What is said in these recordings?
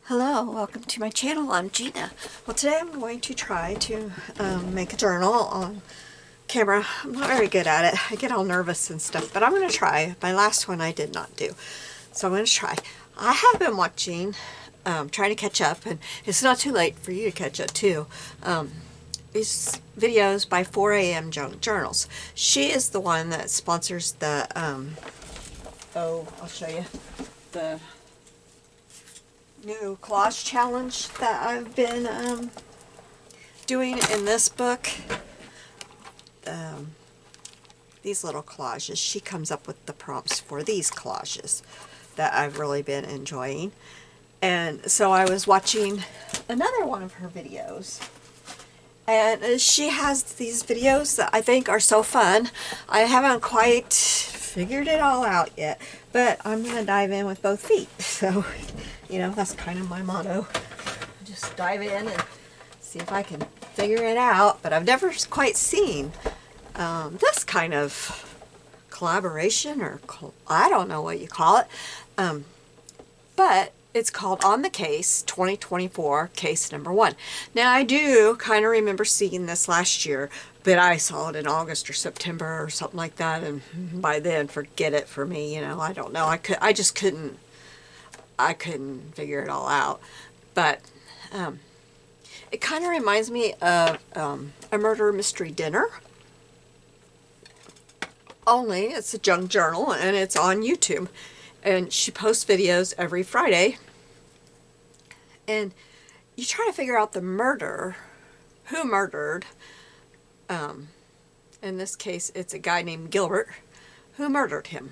Hello, welcome to my channel. I'm Gina. Well, today I'm going to try to make a journal on camera. I'm not very good at it. I get all nervous and stuff, but I'm going to try. My last one I did not do, so I'm going to try. I have been watching, trying to catch up, and it's not too late for you to catch up too. These videos by 4 a.m. Junk Journals. She is the one that sponsors the, I'll show you, the new collage challenge that I've been doing in this book. These little collages, she comes up with the prompts for these collages that I've really been enjoying. And so I was watching another one of her videos, and she has these videos that I think are so fun. I haven't quite figured it all out yet, but I'm going to dive in with both feet. So, you know, that's kind of my motto. Just dive in and see if I can figure it out. But I've never quite seen this kind of collaboration, or I don't know what you call it. But it's called On the Case 2024, case number 1. Now, I do kind of remember seeing this last year, but I saw it in August or September or something like that, and by then, forget it for me. You know, I don't know. I just couldn't figure it all out. But it kind of reminds me of a murder mystery dinner. Only it's a junk journal, and it's on YouTube. And she posts videos every Friday. And you try to figure out the murder, who murdered. In this case, it's a guy named Gilbert who murdered him.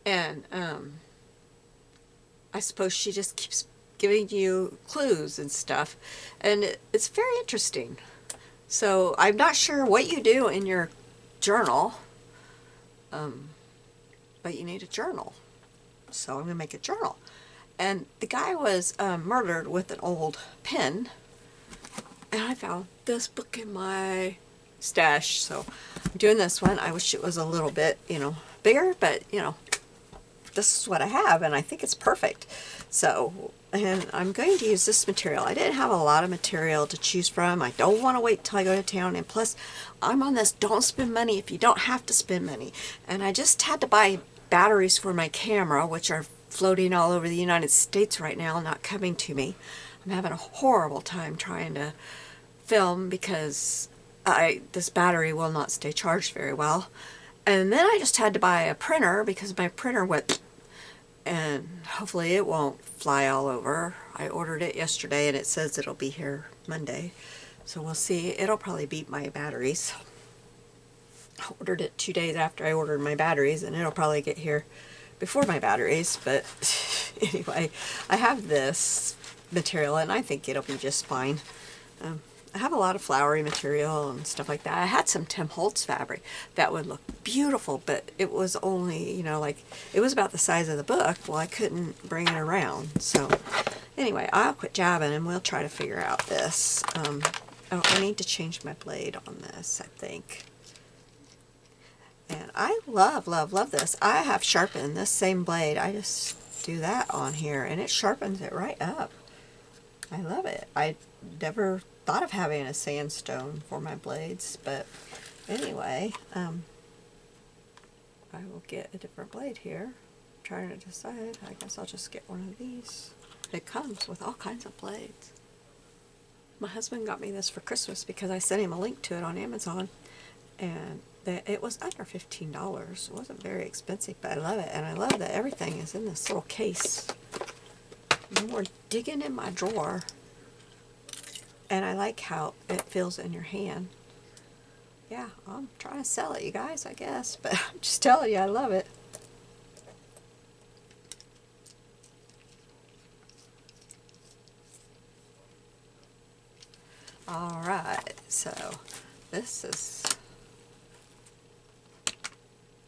And I suppose she just keeps giving you clues and stuff. And it's very interesting. So I'm not sure what you do in your journal. But you need a journal. So I'm going to make a journal. And the guy was murdered with an old pen. And I found this book in my stash. So I'm doing this one. I wish it was a little bit, bigger. But, this is what I have. And I think it's perfect. So, and I'm going to use this material. I didn't have a lot of material to choose from. I don't want to wait till I go to town. And plus, I'm on this don't spend money if you don't have to spend money. And I just had to buy batteries for my camera, which are floating all over the United States right now, not coming to me. I'm having a horrible time trying to film because this battery will not stay charged very well. And then I just had to buy a printer because my printer went, and hopefully it won't fly all over. I ordered it yesterday and it says it'll be here Monday. So we'll see. It'll probably beat my batteries. I ordered it 2 days after I ordered my batteries, and it'll probably get here before my batteries. But anyway, I have this material and I think it'll be just fine. I have a lot of flowery material and stuff like that. I had some Tim Holtz fabric that would look beautiful, but it was only, it was about the size of the book. Well, I couldn't bring it around. So anyway, I'll quit jabbing and we'll try to figure out this. I need to change my blade on this, I think. And I love, love, love this. I have sharpened this same blade. I just do that on here and it sharpens it right up. I love it. I never thought of having a sandstone for my blades, but anyway, I will get a different blade here. I'm trying to decide. I guess I'll just get one of these. It comes with all kinds of blades. My husband got me this for Christmas because I sent him a link to it on Amazon, and it was under $15. It wasn't very expensive, but I love it, and I love that everything is in this little case. No more digging in my drawer. And I like how it feels in your hand. Yeah, I'm trying to sell it, you guys, I guess. But I'm just telling you, I love it. Alright, so this is...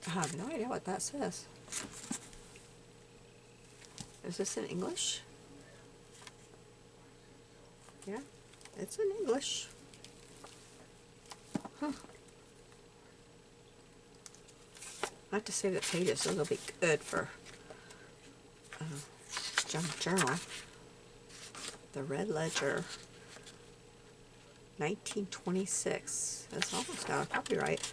I have no idea what that says. Is this in English? Yeah. It's in English. Huh. I have to save the pages. Those will be good for junk journal. The Red Ledger, 1926. That's almost got a copyright.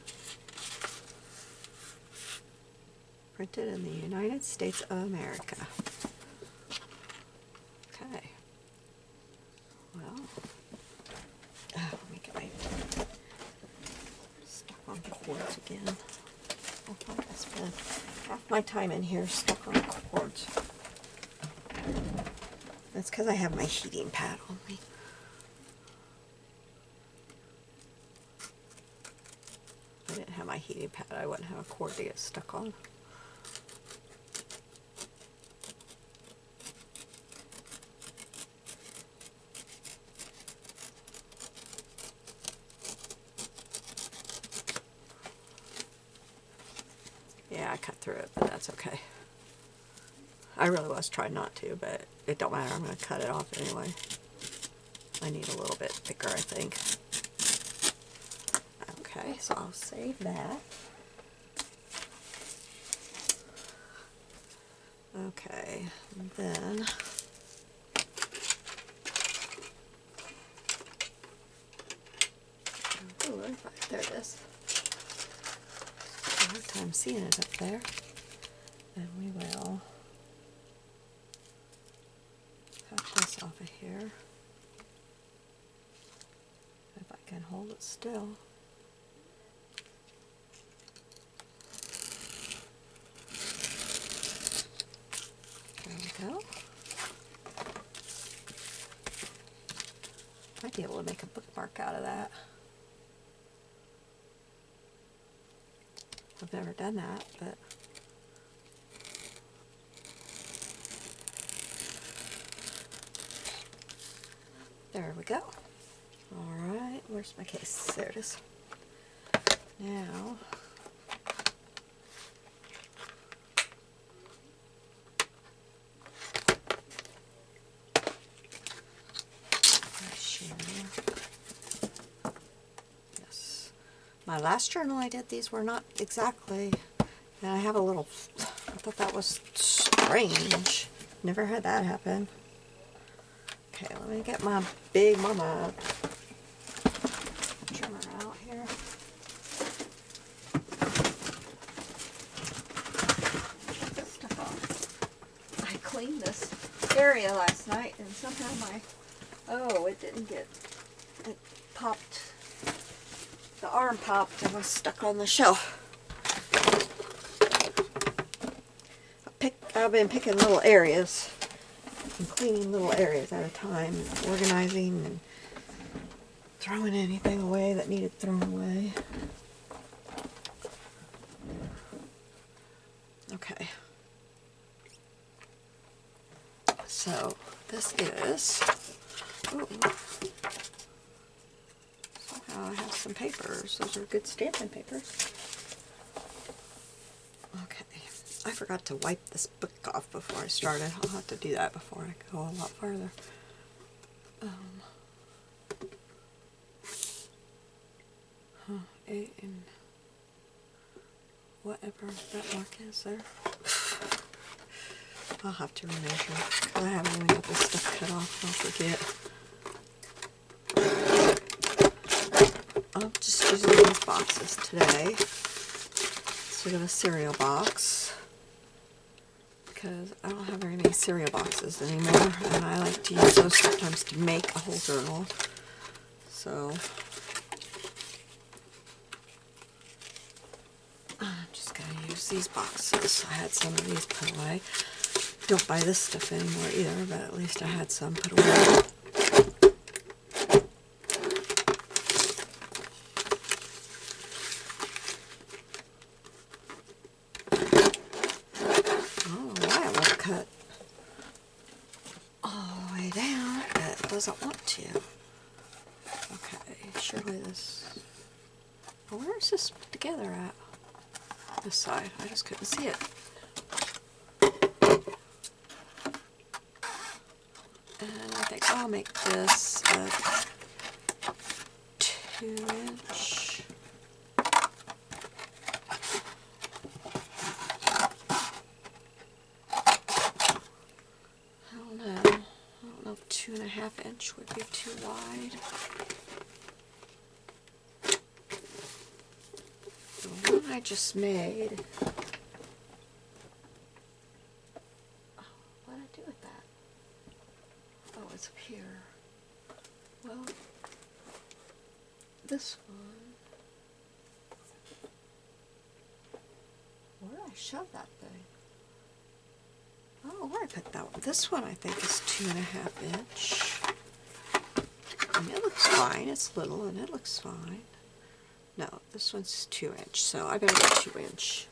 Printed in the United States of America. Okay. Well, let me get my stuck on the cords again. I thought I spent half my time in here stuck on cords. That's because I have my heating pad on me. If I didn't have my heating pad, I wouldn't have a cord to get stuck on. Yeah, I cut through it, but that's okay. I really was trying not to, but it don't matter. I'm going to cut it off anyway. I need a little bit thicker, I think. Okay, so I'll save that. Okay, and then there it is. Hard time seeing it up there. And we will cut this off of here. If I can hold it still. There we go. Might be able to make a bookmark out of that. I've never done that, but there we go. Alright, where's my case? There it is. Now, yes. My last journal I did, these were not exactly, and I have a little, I thought that was strange. Never had that happen. Okay, let me get my big mama trimmer out here. Stuff off. I cleaned this area last night and somehow it didn't get, it popped, the arm popped and was stuck on the shelf. I've been picking little areas and cleaning little areas at a time, organizing and throwing anything away that needed thrown away. Okay. So this is, ooh, somehow I have some papers. Those are good stamping papers. Okay. I forgot to wipe this book off before I started. I'll have to do that before I go a lot farther. And whatever that mark is there. I'll have to remeasure. I haven't even got this stuff cut off. I'll forget. I'm just using these boxes today instead of a cereal box, because I don't have very many cereal boxes anymore, and I like to use those sometimes to make a whole journal. So I'm just going to use these boxes. I had some of these put away. Don't buy this stuff anymore either, but at least I had some put away. Doesn't want to. Okay, surely this. Where is this put together at? This side. I just couldn't see it. And I think I'll make this a 2-inch. 2.5 inch would be too wide. The one I just made. Oh, what did I do with that? Oh, it's up here. Well, this one. Where did I shove that thing? Oh, where did I put that one? This one I think is 2.5 inch. And it looks fine. It's little and it looks fine. No, this one's 2 inch, so I better go 2 inch.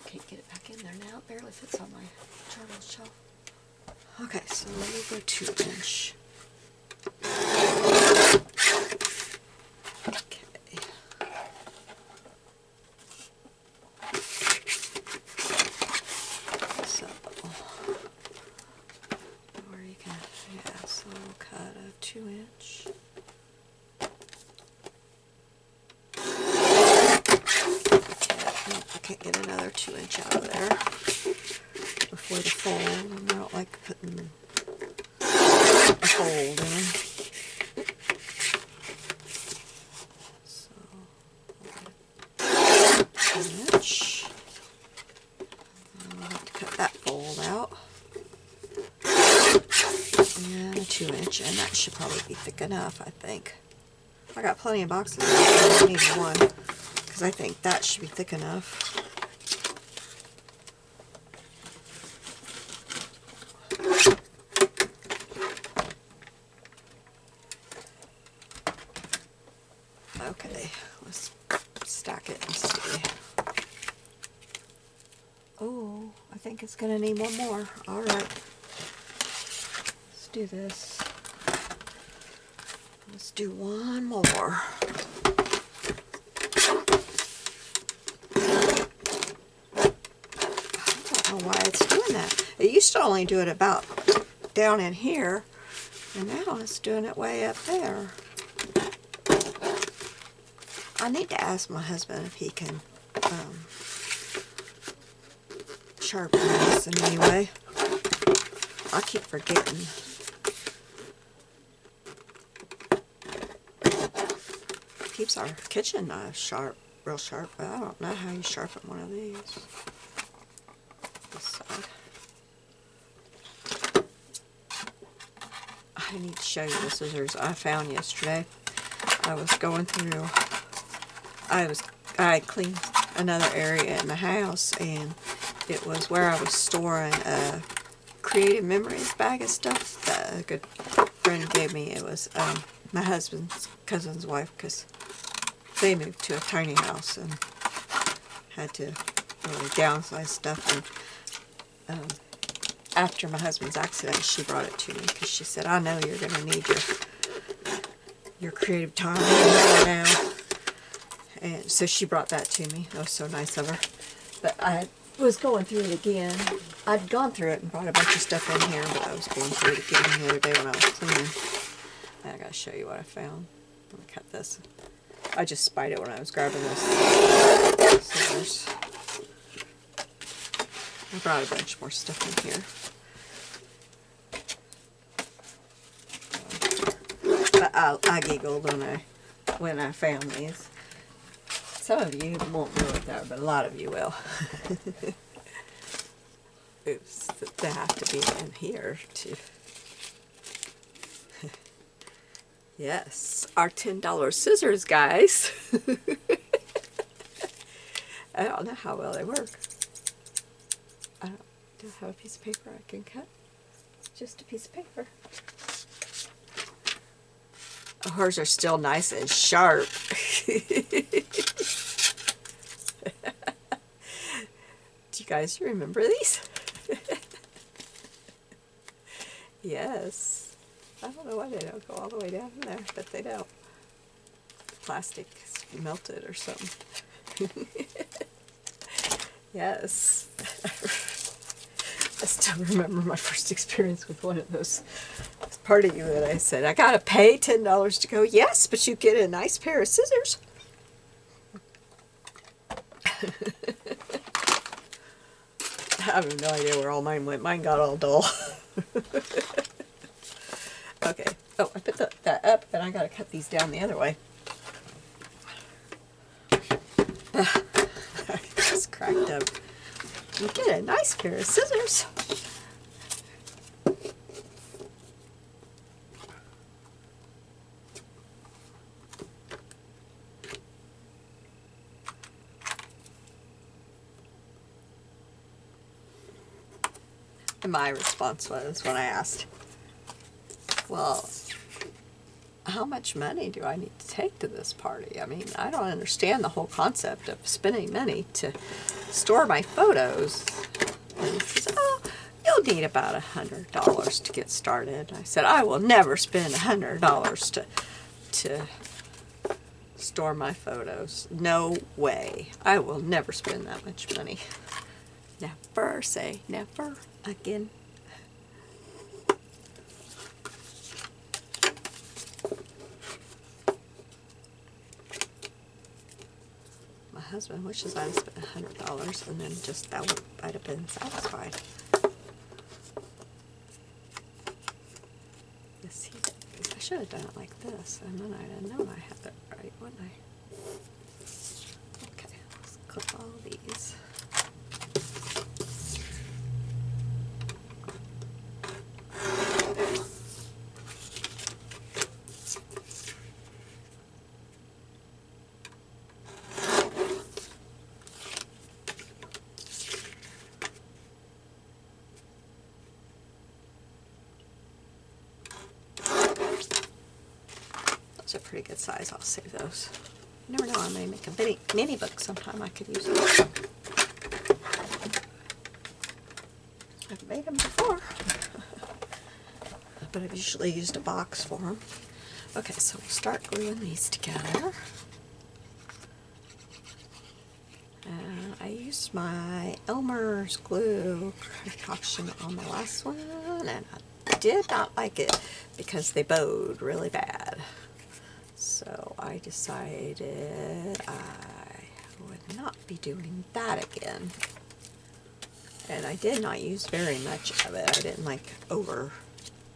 Can't get it back in there now. It barely fits on my charcoal shelf. Okay, so let me go 2 inch. Can't get another 2 inch out of there before the fold, and I don't like putting a fold in. So, 1 inch. And I'll have to cut that fold out. And a 2 inch, and that should probably be thick enough, I think. I got plenty of boxes, I only need one, because I think that should be thick enough. Okay, let's stack it and see. Oh, I think it's going to need one more. Alright, let's do this. Let's do one more. I don't know why it's doing that. It used to only do it about down in here, and now it's doing it way up there. I need to ask my husband if he can sharpen this in any way. I keep forgetting. Keeps our kitchen knife sharp, real sharp, but I don't know how you sharpen one of these. This side. I need to show you the scissors I found yesterday. I was going through. I cleaned another area in the house, and it was where I was storing a Creative Memories bag of stuff that a good friend gave me. It was my husband's cousin's wife, because they moved to a tiny house and had to really downsize stuff. And after my husband's accident, she brought it to me because she said, "I know you're going to need your creative time now." And so she brought that to me. That was so nice of her. But I was going through it again. I'd gone through it and brought a bunch of stuff in here, but I was going through it again the other day when I was cleaning. And I gotta show you what I found. Let me cut this. I just spied it when I was grabbing this scissors. I brought a bunch more stuff in here. But I giggled when I found these. Some of you won't know it there, but a lot of you will. Oops, they have to be in here too. Yes, our $10 scissors, guys. I don't know how well they work. Do I have a piece of paper I can cut? Just a piece of paper. Oh, hers are still nice and sharp. Do you guys remember these? Yes. I don't know why they don't go all the way down in there, but they don't. Plastic is melted or something. Yes. I still remember my first experience with one of those. It's part of you that I said, "I gotta pay $10 to go." Yes, but you get a nice pair of scissors. have no idea where all mine went. Mine got all dull. Okay. Oh, I put that up, and I gotta cut these down the other way. I just cracked up. You get a nice pair of scissors. And my response was, when I asked, well, how much money do I need to take to this party? I mean, I don't understand the whole concept of spending money to store my photos. And he says, oh, you'll need about $100 to get started. I said, I will never spend $100 to store my photos. No way. I will never spend that much money. Never say never again. My husband wishes I'd spent $100 and then just that would I'd have been satisfied. Yes, he did. I should have done it like this, and then I'd have known I had it right, wouldn't I? Okay, let's clip all these. Those are pretty good size. I'll save those. You never know, I may make a mini book sometime. I could use those. I've made them before, but I've usually used a box for them. Okay, so we'll start gluing these together. I used my Elmer's glue concoction on the last one, and I did not like it because they bowed really bad. So I decided I would not be doing that again. And I did not use very much of it. I didn't like over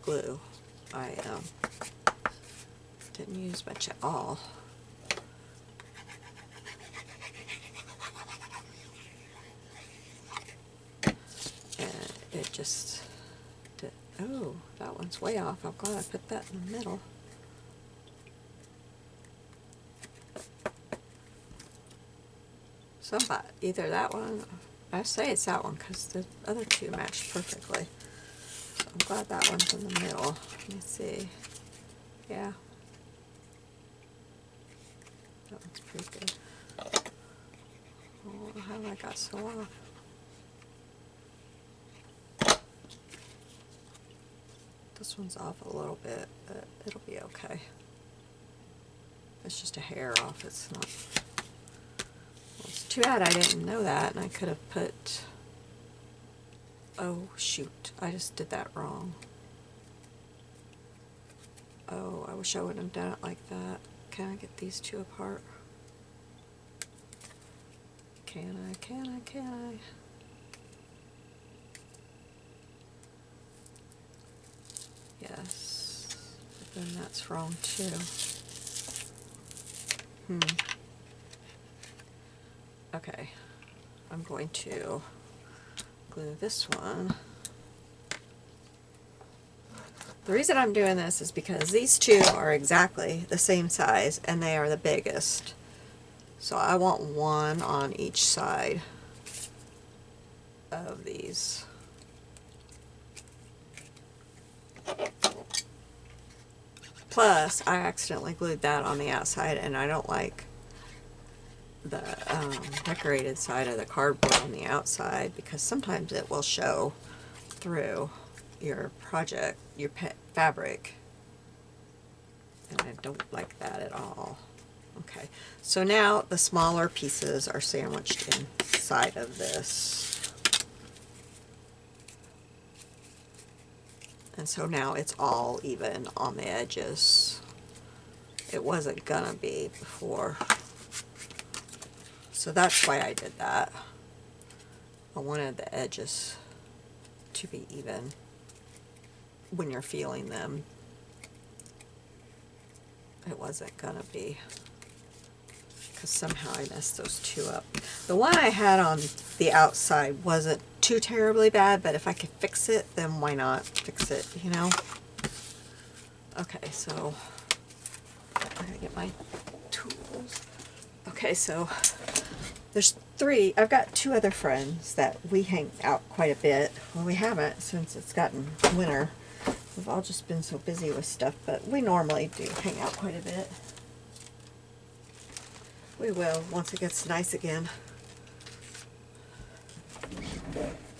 glue. I didn't use much at all. And it just did. Oh, that one's way off. I'm glad I put that in the middle. So either that one, I say it's that one because the other two matched perfectly. So I'm glad that one's in the middle. Let me see. Yeah. That one's pretty good. Oh, how I got so off. This one's off a little bit, but it'll be okay. It's just a hair off. It's not. Well, it's too bad I didn't know that, and I could have put. Oh shoot! I just did that wrong. Oh, I wish I wouldn't have done it like that. Can I get these two apart? Can I? Can I? Can I? Yes, but then that's wrong too. Okay, I'm going to glue this one. The reason I'm doing this is because these two are exactly the same size and they are the biggest. So I want one on each side of these. Plus, I accidentally glued that on the outside, and I don't like the decorated side of the cardboard on the outside because sometimes it will show through your project, your fabric, and I don't like that at all. Okay, so now the smaller pieces are sandwiched inside of this. And so now it's all even on the edges. It wasn't gonna be before. So that's why I did that. I wanted the edges to be even when you're feeling them. It wasn't gonna be, because somehow I messed those two up. The one I had on the outside wasn't too terribly bad, but if I could fix it, then why not fix it, you know? Okay, so I gotta get my tools. Okay, so there's three. I've got two other friends that we hang out quite a bit. Well, we haven't since it's gotten winter. We've all just been so busy with stuff, but we normally do hang out quite a bit. We will once it gets nice again.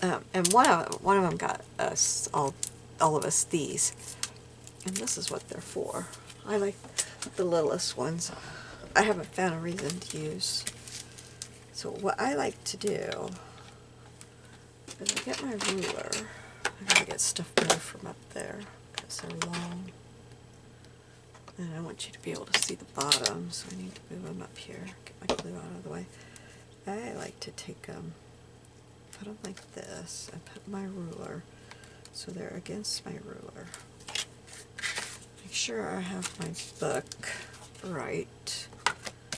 And one of them got us all of us these, and this is what they're for. I like the littlest ones. I haven't found a reason to use. So what I like to do is I get my ruler. I gotta get stuff moved from up there because they're long. And I want you to be able to see the bottom, so I need to move them up here. Get my glue out of the way. I like to take them, put them like this, and put my ruler so they're against my ruler. Make sure I have my book right.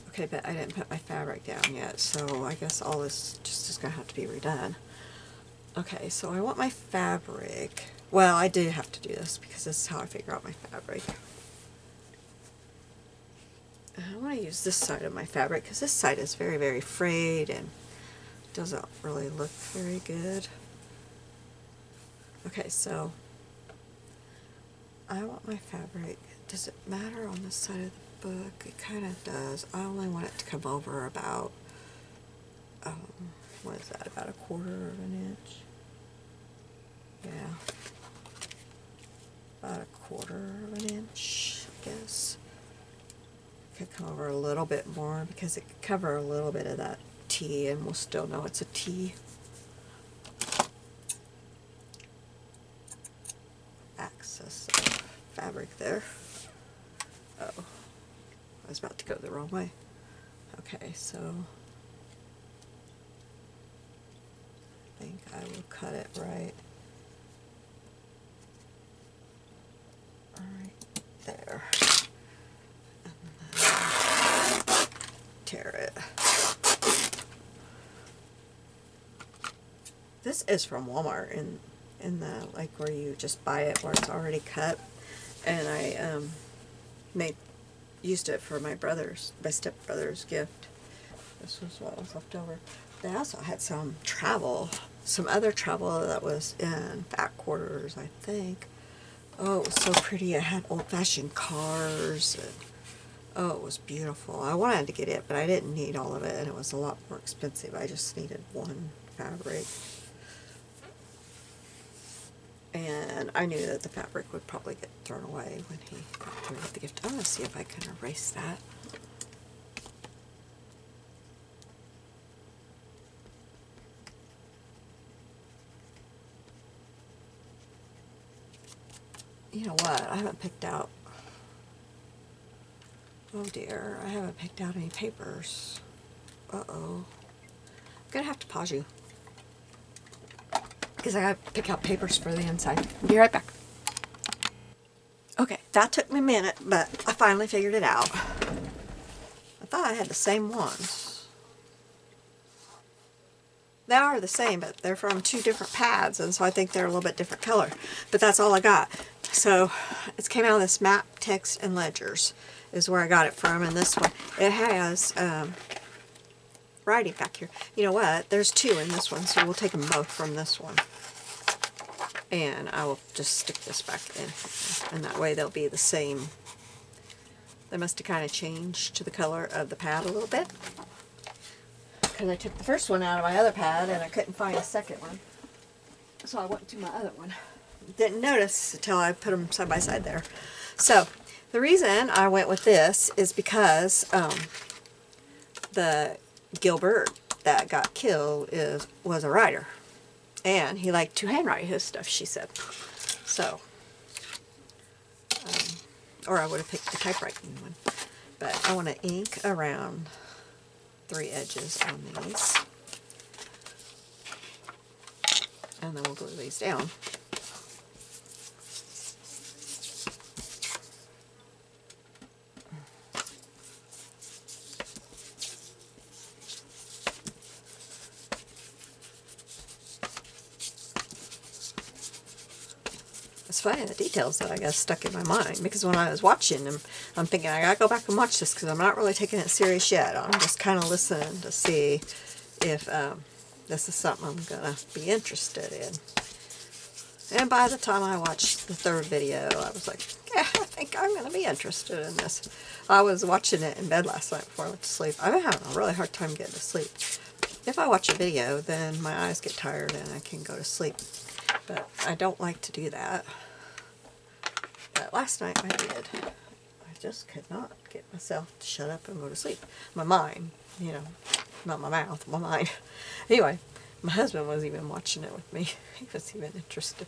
Okay, but I didn't put my fabric down yet, so I guess all this just is going to have to be redone. Okay, so I want my fabric. Well, I do have to do this because this is how I figure out my fabric. I want to use this side of my fabric because this side is very, very frayed and doesn't really look very good. Okay, so I want my fabric. Does it matter on this side of the book? It kind of does. I only want it to come over about, what is that, about 1/4 of an inch? Yeah, about 1/4 of an inch, I guess. Could come over a little bit more because it could cover a little bit of that T and we'll still know it's a T. Access of fabric there. Oh, I was about to go the wrong way. Okay, so I think I will cut it right there. Tear it. This is from Walmart in the, like, where you just buy it where it's already cut, and I used it for my stepbrother's gift. This was what was left over. They also had some other travel that was in back quarters, I think. Oh, it was so pretty. It had old-fashioned cars and oh, it was beautiful. I wanted to get it, but I didn't need all of it, and it was a lot more expensive. I just needed one fabric. And I knew that the fabric would probably get thrown away when he got through with the gift. I'm going to see if I can erase that. You know what? I haven't picked out... Oh dear, I haven't picked out any papers. Uh-oh. I'm gonna have to pause you, because I gotta pick out papers for the inside. Be right back. Okay, that took me a minute, but I finally figured it out. I thought I had the same ones. They are the same, but they're from two different pads, and so I think they're a little bit different color. But that's all I got. So it came out of this Map, Text, and Ledgers is where I got it from, and this one, it has writing back here. You know what? There's two in this one, so we'll take them both from this one. And I will just stick this back in, and that way they'll be the same. They must have kind of changed to the color of the pad a little bit, because I took the first one out of my other pad and I couldn't find a second one. So I went to my other one. Didn't notice until I put them side by side there. So the reason I went with this is because the Gilbert that got killed was a writer, and he liked to handwrite his stuff, she said. So, or I would have picked the typewriting one, but I want to ink around 3 edges on these. And then we'll glue these down. It's funny, the details that I got stuck in my mind, because when I was watching them, I'm thinking I gotta go back and watch this because I'm not really taking it serious yet. I'm just kind of listening to see if this is something I'm gonna be interested in. And by the time I watched the third video, I was like, yeah, I think I'm gonna be interested in this. I was watching it in bed last night before I went to sleep. I've been having a really hard time getting to sleep. If I watch a video, then my eyes get tired and I can go to sleep. But I don't like to do that. But last night I did. I just could not get myself to shut up and go to sleep. My mind, you know, not my mouth, my mind. Anyway, my husband was even watching it with me. He was even interested.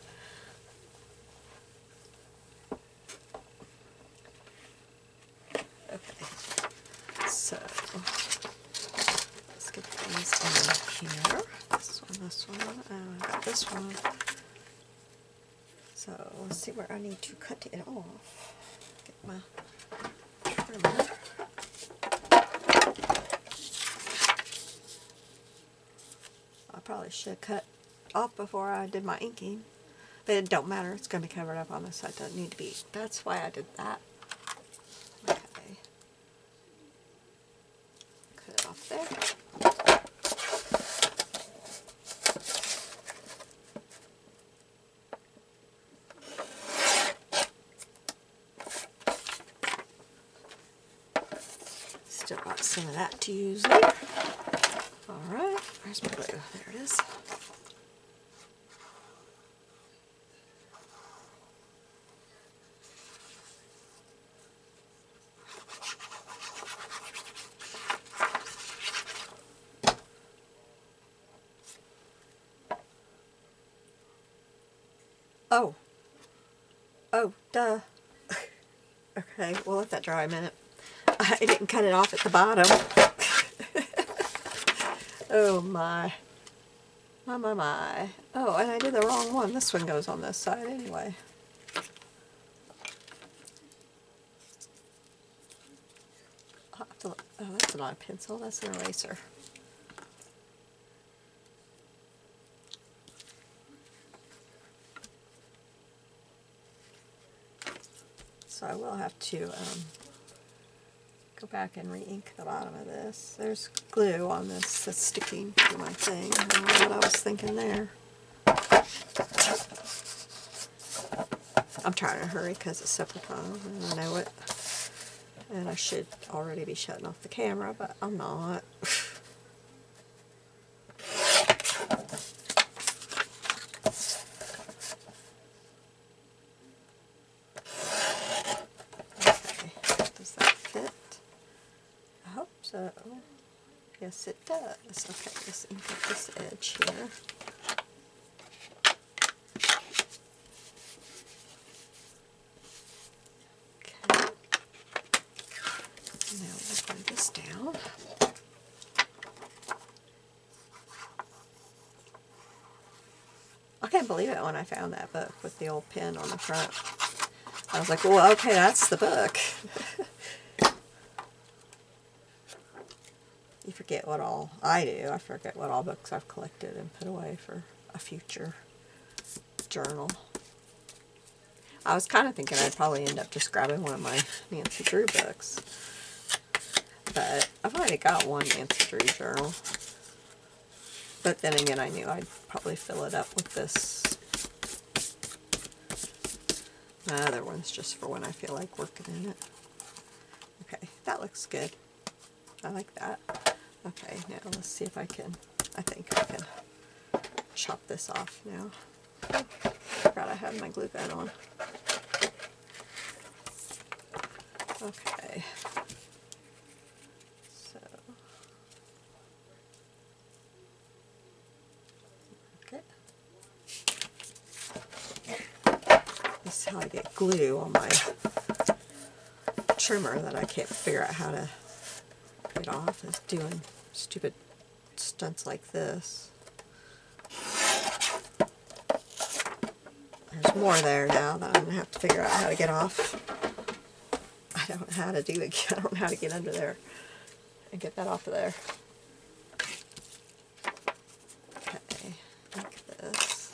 Okay, so let's get these in here. This one, and I got this one. So let's see where I need to cut it off. Get my trimmer. I probably should cut off before I did my inking, but it don't matter. It's going to be covered up on this side. Doesn't need to be. That's why I did that. Okay. Cut it off there. Still got some of that to use later. Alright, where's my glue? There it is. Oh. Oh, duh. Okay, we'll let that dry a minute. I didn't cut it off at the bottom. Oh my. My. Oh, and I did the wrong one. This one goes on this side anyway. Oh, that's not a pencil, that's an eraser. So I will have to go back and re-ink the bottom of this. There's glue on this that's sticking to my thing. I don't know what I was thinking there. I'm trying to hurry because it's supper time and I know it. And I should already be shutting off the camera, but I'm not. So, yes it does. Okay, let's ink up this edge here. Okay. Now we'll glue this down. I can't believe it when I found that book with the old pen on the front. I was like, well, okay, that's the book. You forget what all I do. I forget what all books I've collected and put away for a future journal. I was kind of thinking I'd probably end up just grabbing one of my Nancy Drew books. But I've already got one Nancy Drew journal. But then again, I knew I'd probably fill it up with this. My other one's just for when I feel like working in it. Okay, that looks good. I like that. Okay, now let's see if I can, I think I can chop this off now. I forgot I had my glue gun on. Okay. So. Okay. This is how I get glue on my trimmer that I can't figure out how to get off, is doing stupid stunts like this. more there now that I'm going to have to figure out how to get off. I don't know how to do it. I don't know how to get under there and get that off of there. Okay, like this.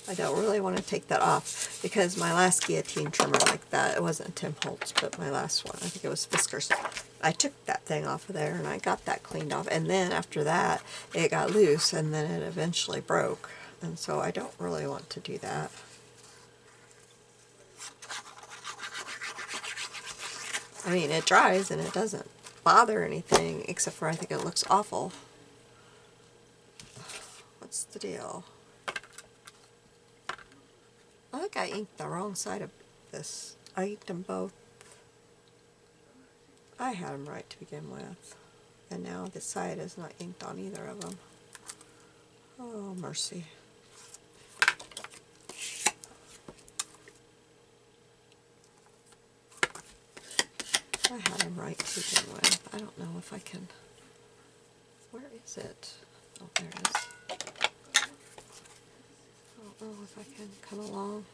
I don't really want to take that off because my last guillotine trimmer like that, it wasn't Tim Holtz, but my last one, I think it was Fisker's. I took that thing off of there and I got that cleaned off, and then after that it got loose and then it eventually broke, and so I don't really want to do that. I mean, it dries and it doesn't bother anything, except for I think it looks awful. What's the deal? I think I inked the wrong side of this. I inked them both. I had them right to begin with. And now this side is not inked on either of them. Oh, mercy. I had them right to begin with. I don't know if I can... Where is it? Oh, there it is. I don't know if I can come along.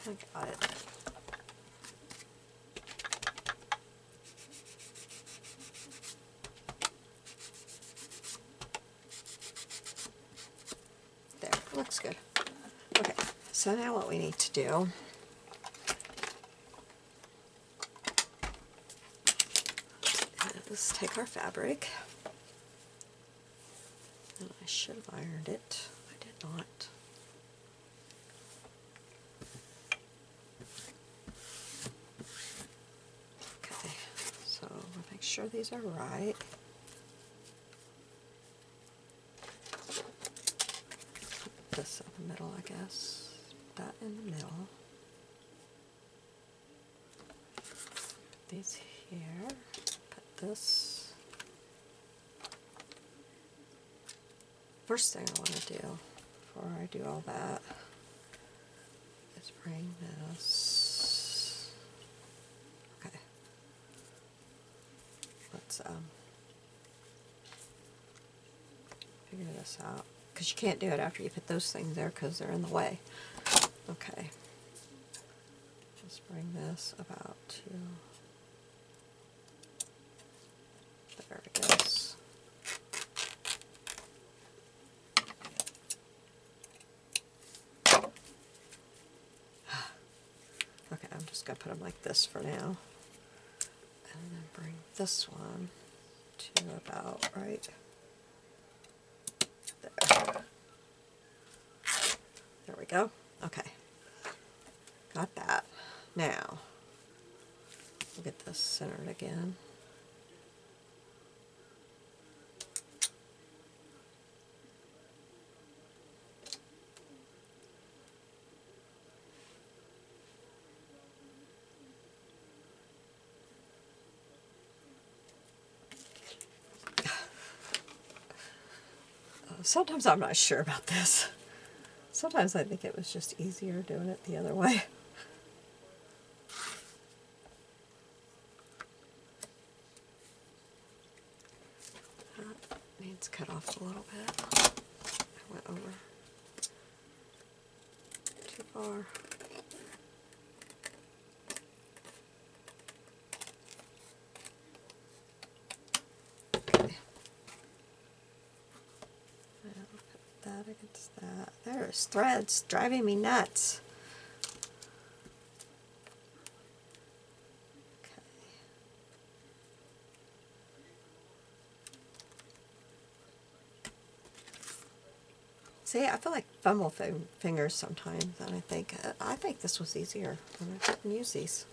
I got it. There, looks good. Okay, so now what we need to do is take our fabric, and I should have ironed it. I did not. Okay, so we'll make sure these are right. Put this in the middle, I guess. That in the middle. Put these here. Put this. First thing I want to do before I do all that is bring this. Okay. Let's figure this out, because you can't do it after you put those things there because they're in the way. Okay. Just bring this about to there it goes. Okay, I'm just going to put them like this for now. And then bring this one to about right there. There we go. Okay. Got that. Now, we'll get this centered again. Sometimes I'm not sure about this. Sometimes I think it was just easier doing it the other way. That needs cut off a little bit. I went over too far. That against that. There's threads driving me nuts. Okay. See, I feel like fumble fingers sometimes, and I think this was easier when I didn't use these.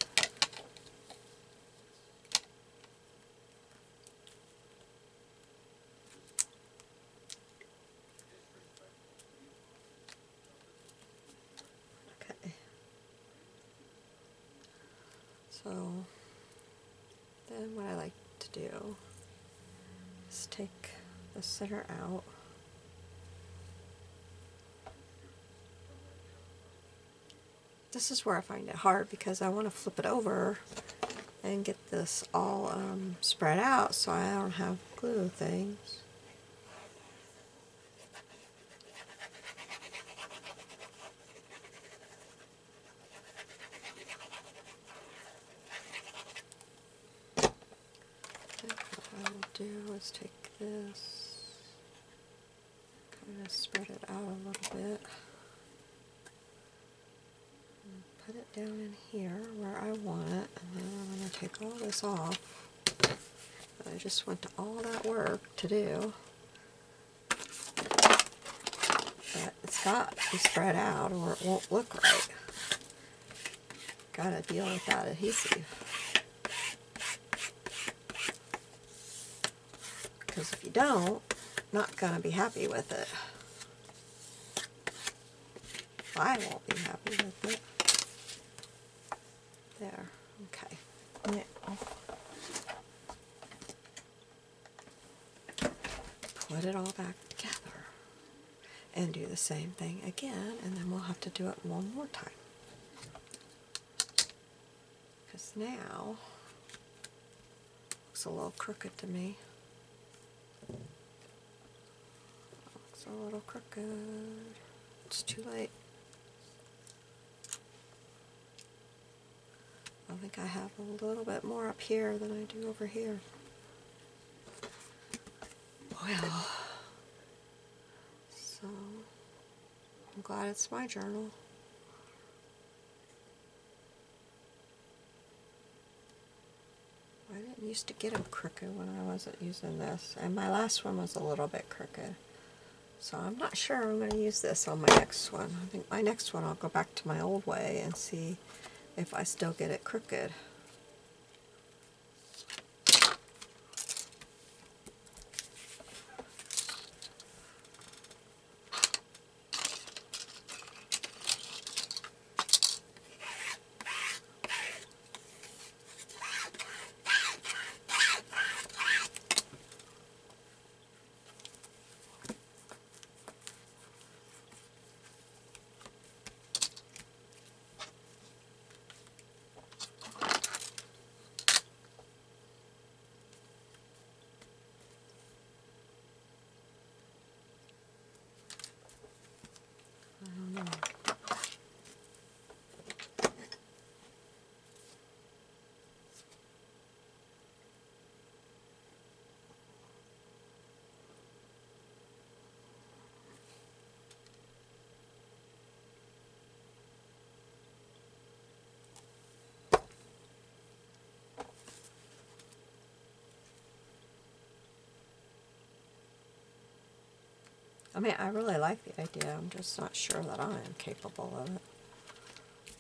So then what I like to do is take the center out this is where I find it hard because I want to flip it over and get this all spread out so I don't have glue things. What I will do is take this, kind of spread it out a little bit, and put it down in here where I want it, and then I'm going to take all this off. I just went to all that work to do, but it's got to be spread out or it won't look right. Gotta deal with that adhesive. Because if you don't, not gonna be happy with it. I won't be happy with it. There, okay. Now, put it all back together and do the same thing again, and then we'll have to do it one more time. Because now, looks a little crooked to me. Looks a little crooked. It's too late. I think I have a little bit more up here than I do over here. Well, so I'm glad it's my journal. I didn't used to get them crooked when I wasn't using this, and my last one was a little bit crooked. So I'm not sure I'm going to use this on my next one. I think my next one I'll go back to my old way and see if I still get it crooked. I don't know. I mean, I really like the idea. I'm just not sure that I am capable of it.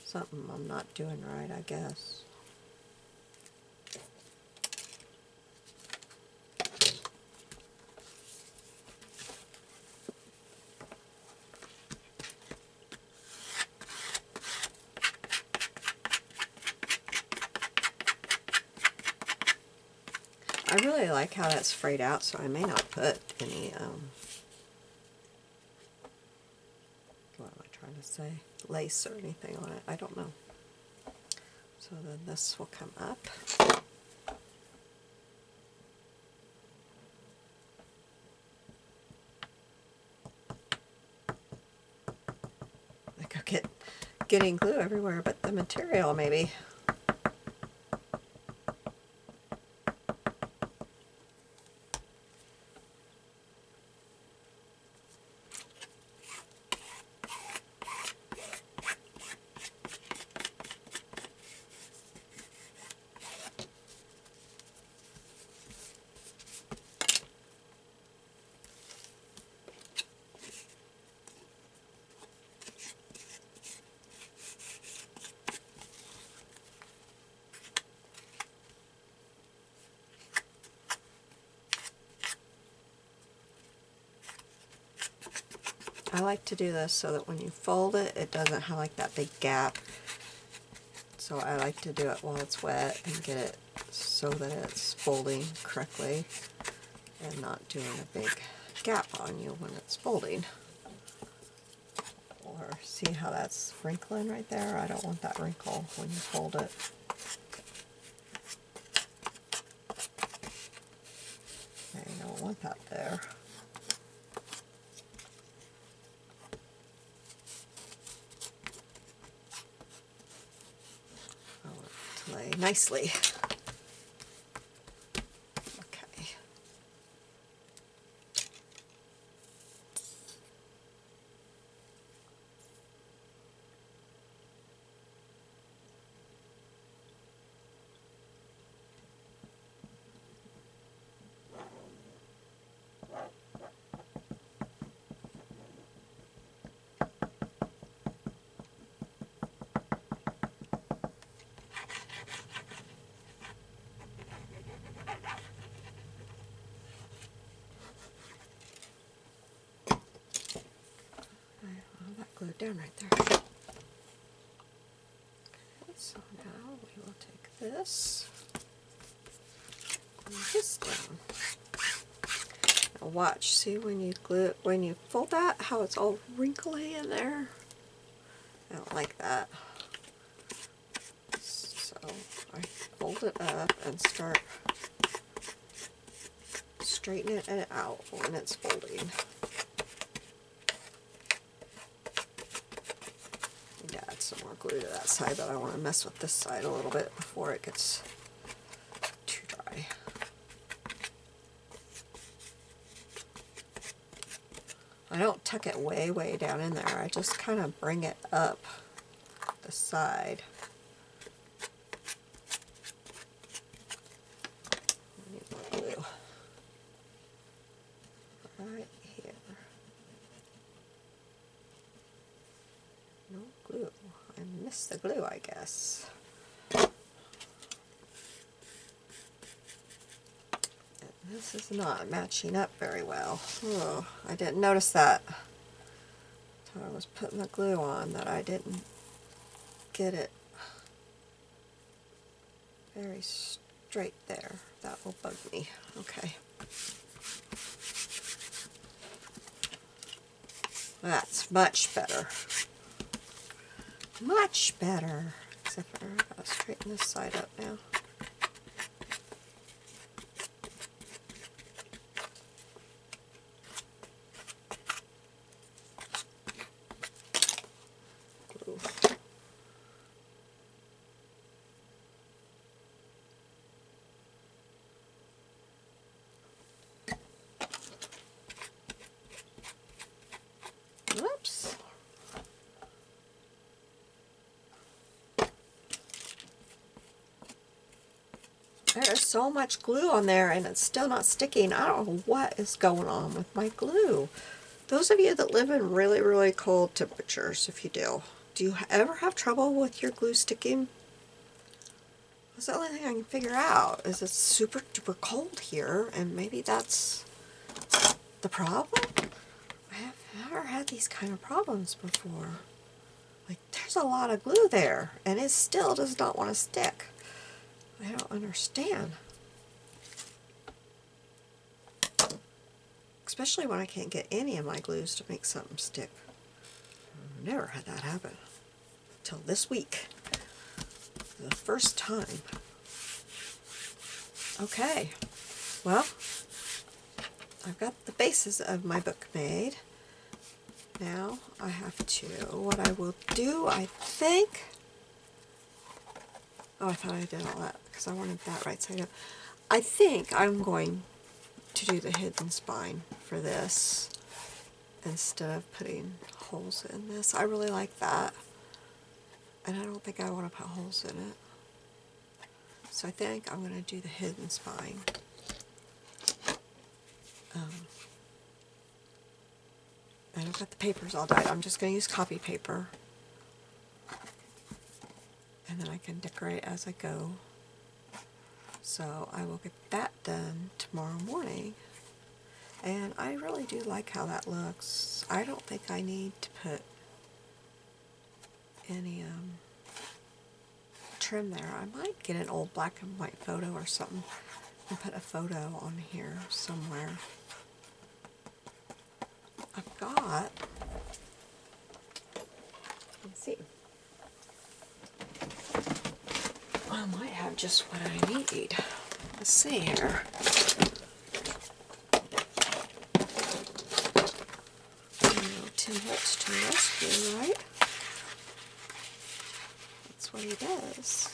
Something I'm not doing right, I guess. I really like how that's frayed out, so I may not put any, what am I trying to say, lace or anything on it. I don't know. So then this will come up. I could getting glue everywhere, but the material maybe. I like to do this so that when you fold it, it doesn't have like that big gap. So I like to do it while it's wet and get it so that it's folding correctly and not doing a big gap on you when it's folding. Pull Or see how that's wrinkling right there? I don't want that wrinkle when you fold it. I don't want that there. I want it to lay nicely. Okay. Glue down right there. Okay, so now we will take this, glue this down. Now watch, see when you glue, when you fold that, how it's all wrinkly in there? I don't like that. So I fold it up and start straightening it out when it's folding. Add some more glue to that side, but I want to mess with this side a little bit before it gets too dry. I don't tuck it way down in there. I just kind of bring it up the side. I need more glue. Right here. No glue. I missed the glue, I guess. This is not matching up very well. Oh, I didn't notice that until I was putting the glue on that I didn't get it very straight there. That will bug me. Okay. That's much better. Much better. Except for I've got to straighten this side up now. Whoops. There's so much glue on there and it's still not sticking. I don't know what is going on with my glue. Those of you that live in really cold temperatures, if you do you ever have trouble with your glue sticking? That's the only thing I can figure out, is it's super duper cold here, and maybe that's the problem? I have never had these kind of problems before. Like, there's a lot of glue there, and it still does not want to stick. I don't understand. Especially when I can't get any of my glues to make something stick. I've never had that happen. Till this week. For the first time. Okay. Well, I've got the bases of my book made. Now I have to, what I will do, I think, oh, I thought I did all that because I wanted that right side up. I think I'm going to do the hidden spine for this instead of putting holes in this. I really like that, and I don't think I want to put holes in it. So I think I'm going to do the hidden spine. And I've got the papers all dyed. I'm just going to use copy paper. And then I can decorate as I go. So I will get that done tomorrow morning. And I really do like how that looks. I don't think I need to put any trim there. I might get an old black and white photo or something and put a photo on here somewhere. I've got see. I might have just what I need. Let's see here. Tim Holtz to the rescue, right? That's what he does.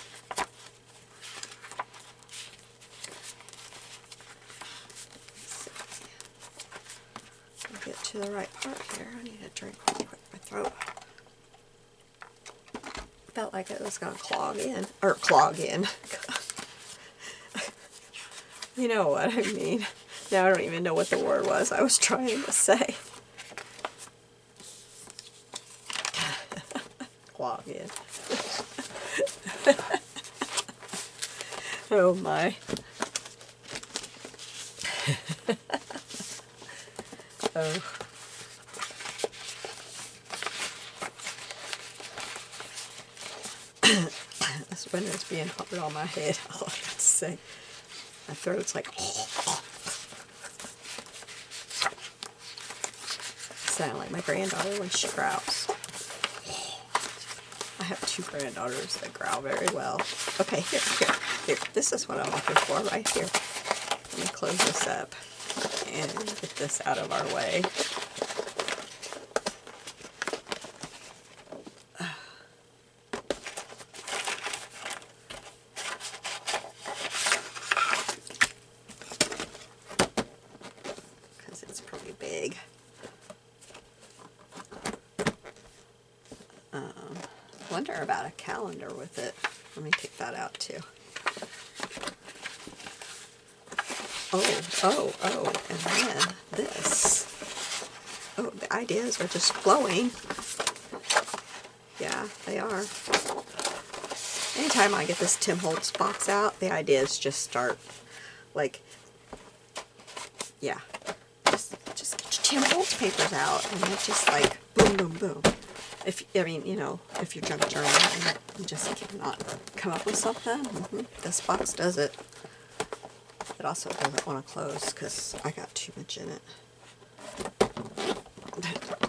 I'll get to the right part here. I need a drink real quick. My throat felt like it was going to clog in. Or clog in. You know what I mean. Now I don't even know what the word was I was trying to say. Clog in. Oh my. Oh. This winter's being hard on my head, all I got to say. My throat's like, sound like my granddaughter when she growls. I have 2 granddaughters that growl very well. Okay, here. This is what I'm looking for right here. Let me close this up and get this out of our way. Because it's pretty big. Wonder about a calendar with it. Let me take that out too. Oh, and then this. Oh, the ideas are just flowing. Yeah, they are. Anytime I get this Tim Holtz box out, the ideas just start, like, yeah. Just get your Tim Holtz papers out, and it's just like, boom, boom, boom. If you're junk journaling and you just cannot come up with something, this box does it. It also doesn't want to close because I got too much in it.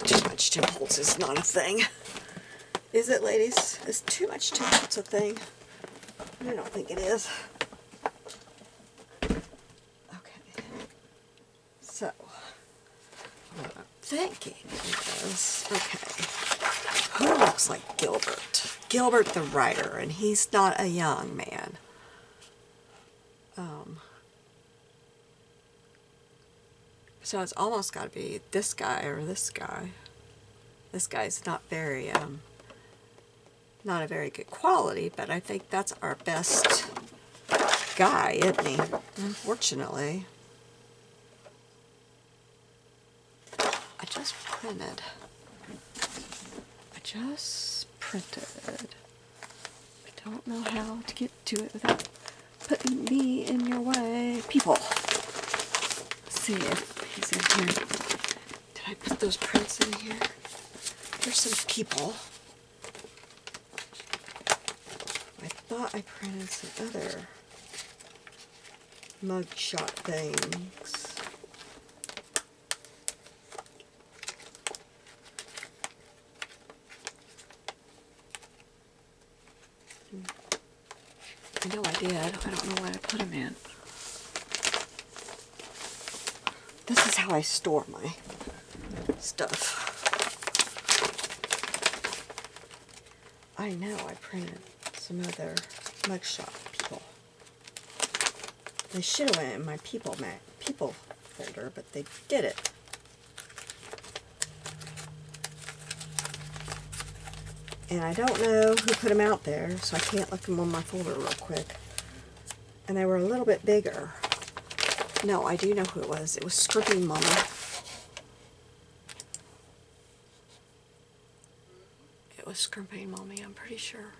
Too much Tim Holtz is not a thing. Is it, ladies? Is too much Tim Holtz a thing? I don't think it is. Okay. So, what I'm thinking is, okay. Who looks like Gilbert? Gilbert the writer, and he's not a young man. So it's almost got to be this guy or this guy. This guy's not a very good quality, but I think that's our best guy, isn't he? Unfortunately. I just printed. I don't know how to get to it without putting me in your way. People. Let's see if he's in here. Did I put those prints in here? There's some people. I thought I printed some other mugshot things. I know I did. I don't know why I put them in. This is how I store my stuff. I know I printed some other mugshot people. They should have went in my people folder, but they did it. And I don't know who put them out there, so I can't look them on my folder real quick. And they were a little bit bigger. No, I do know who it was. It was Scripping Mama. It was Scripping Mommy, I'm pretty sure.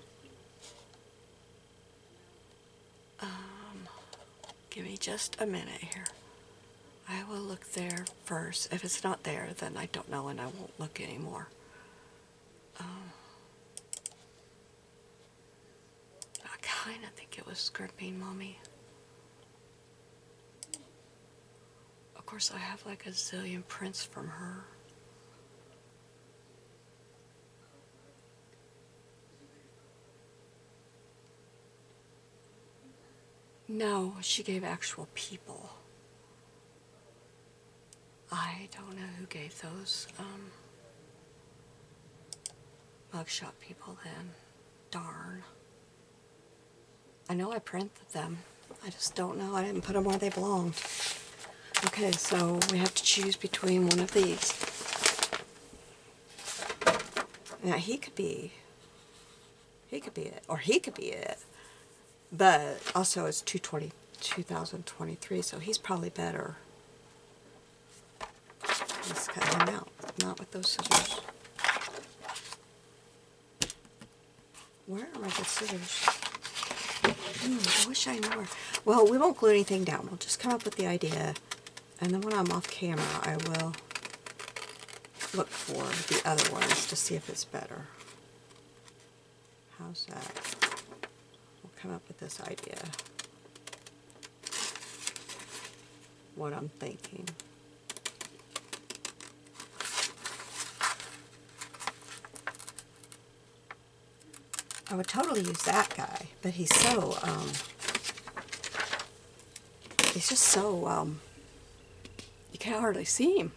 Give me just a minute here. I will look there first. If it's not there, then I don't know and I won't look anymore. I kind of think it was Scripping Mommy. Of course, I have like a zillion prints from her. No, she gave actual people. I don't know who gave those mugshot people then. Darn. I know I printed them. I just don't know. I didn't put them where they belonged. Okay, so we have to choose between one of these. Now he could be it, or he could be it. But also it's 2023, so he's probably better. Let's cut him out, not with those scissors. Where are my good scissors? I wish I knew where. Well, we won't glue anything down. We'll just come up with the idea, and then when I'm off camera, I will look for the other ones to see if it's better. How's that? We'll come up with this idea. What I'm thinking. I would totally use that guy, but he's so, he's just so, you can hardly see him.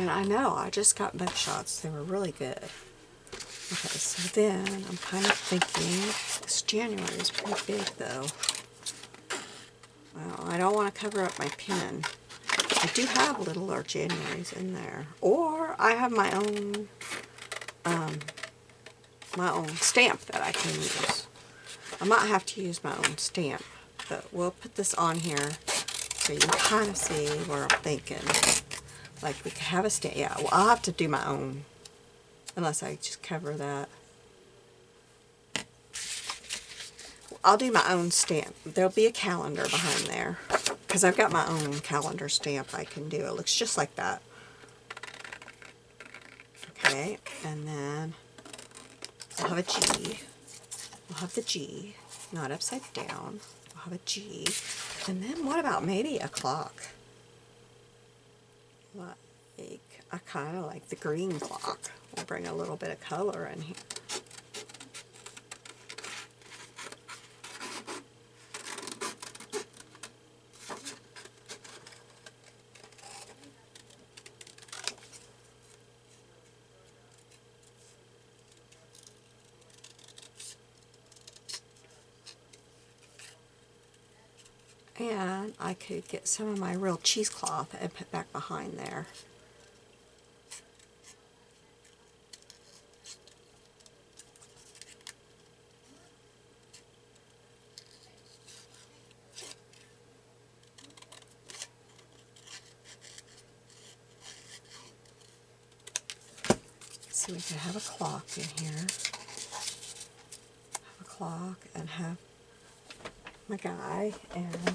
And I know, I just got bug shots. They were really good. Okay, so then I'm kind of thinking, this January is pretty big though. Well, I don't want to cover up my pen. I do have littler Januaries in there. Or I have my own stamp that I can use. I might have to use my own stamp, but we'll put this on here so you can kind of see where I'm thinking. Like we could have a stamp. Yeah, well, I'll have to do my own, unless I just cover that. I'll do my own stamp. There'll be a calendar behind there, because I've got my own calendar stamp I can do. It looks just like that. Okay, and then we'll have a G. We'll have the G, not upside down. We'll have a G. And then what about maybe a clock? Like, I kind of like the green clock. We'll bring a little bit of color in here. And I could get some of my real cheesecloth and put back behind there. So we could have a clock in here. Have a clock and have my guy and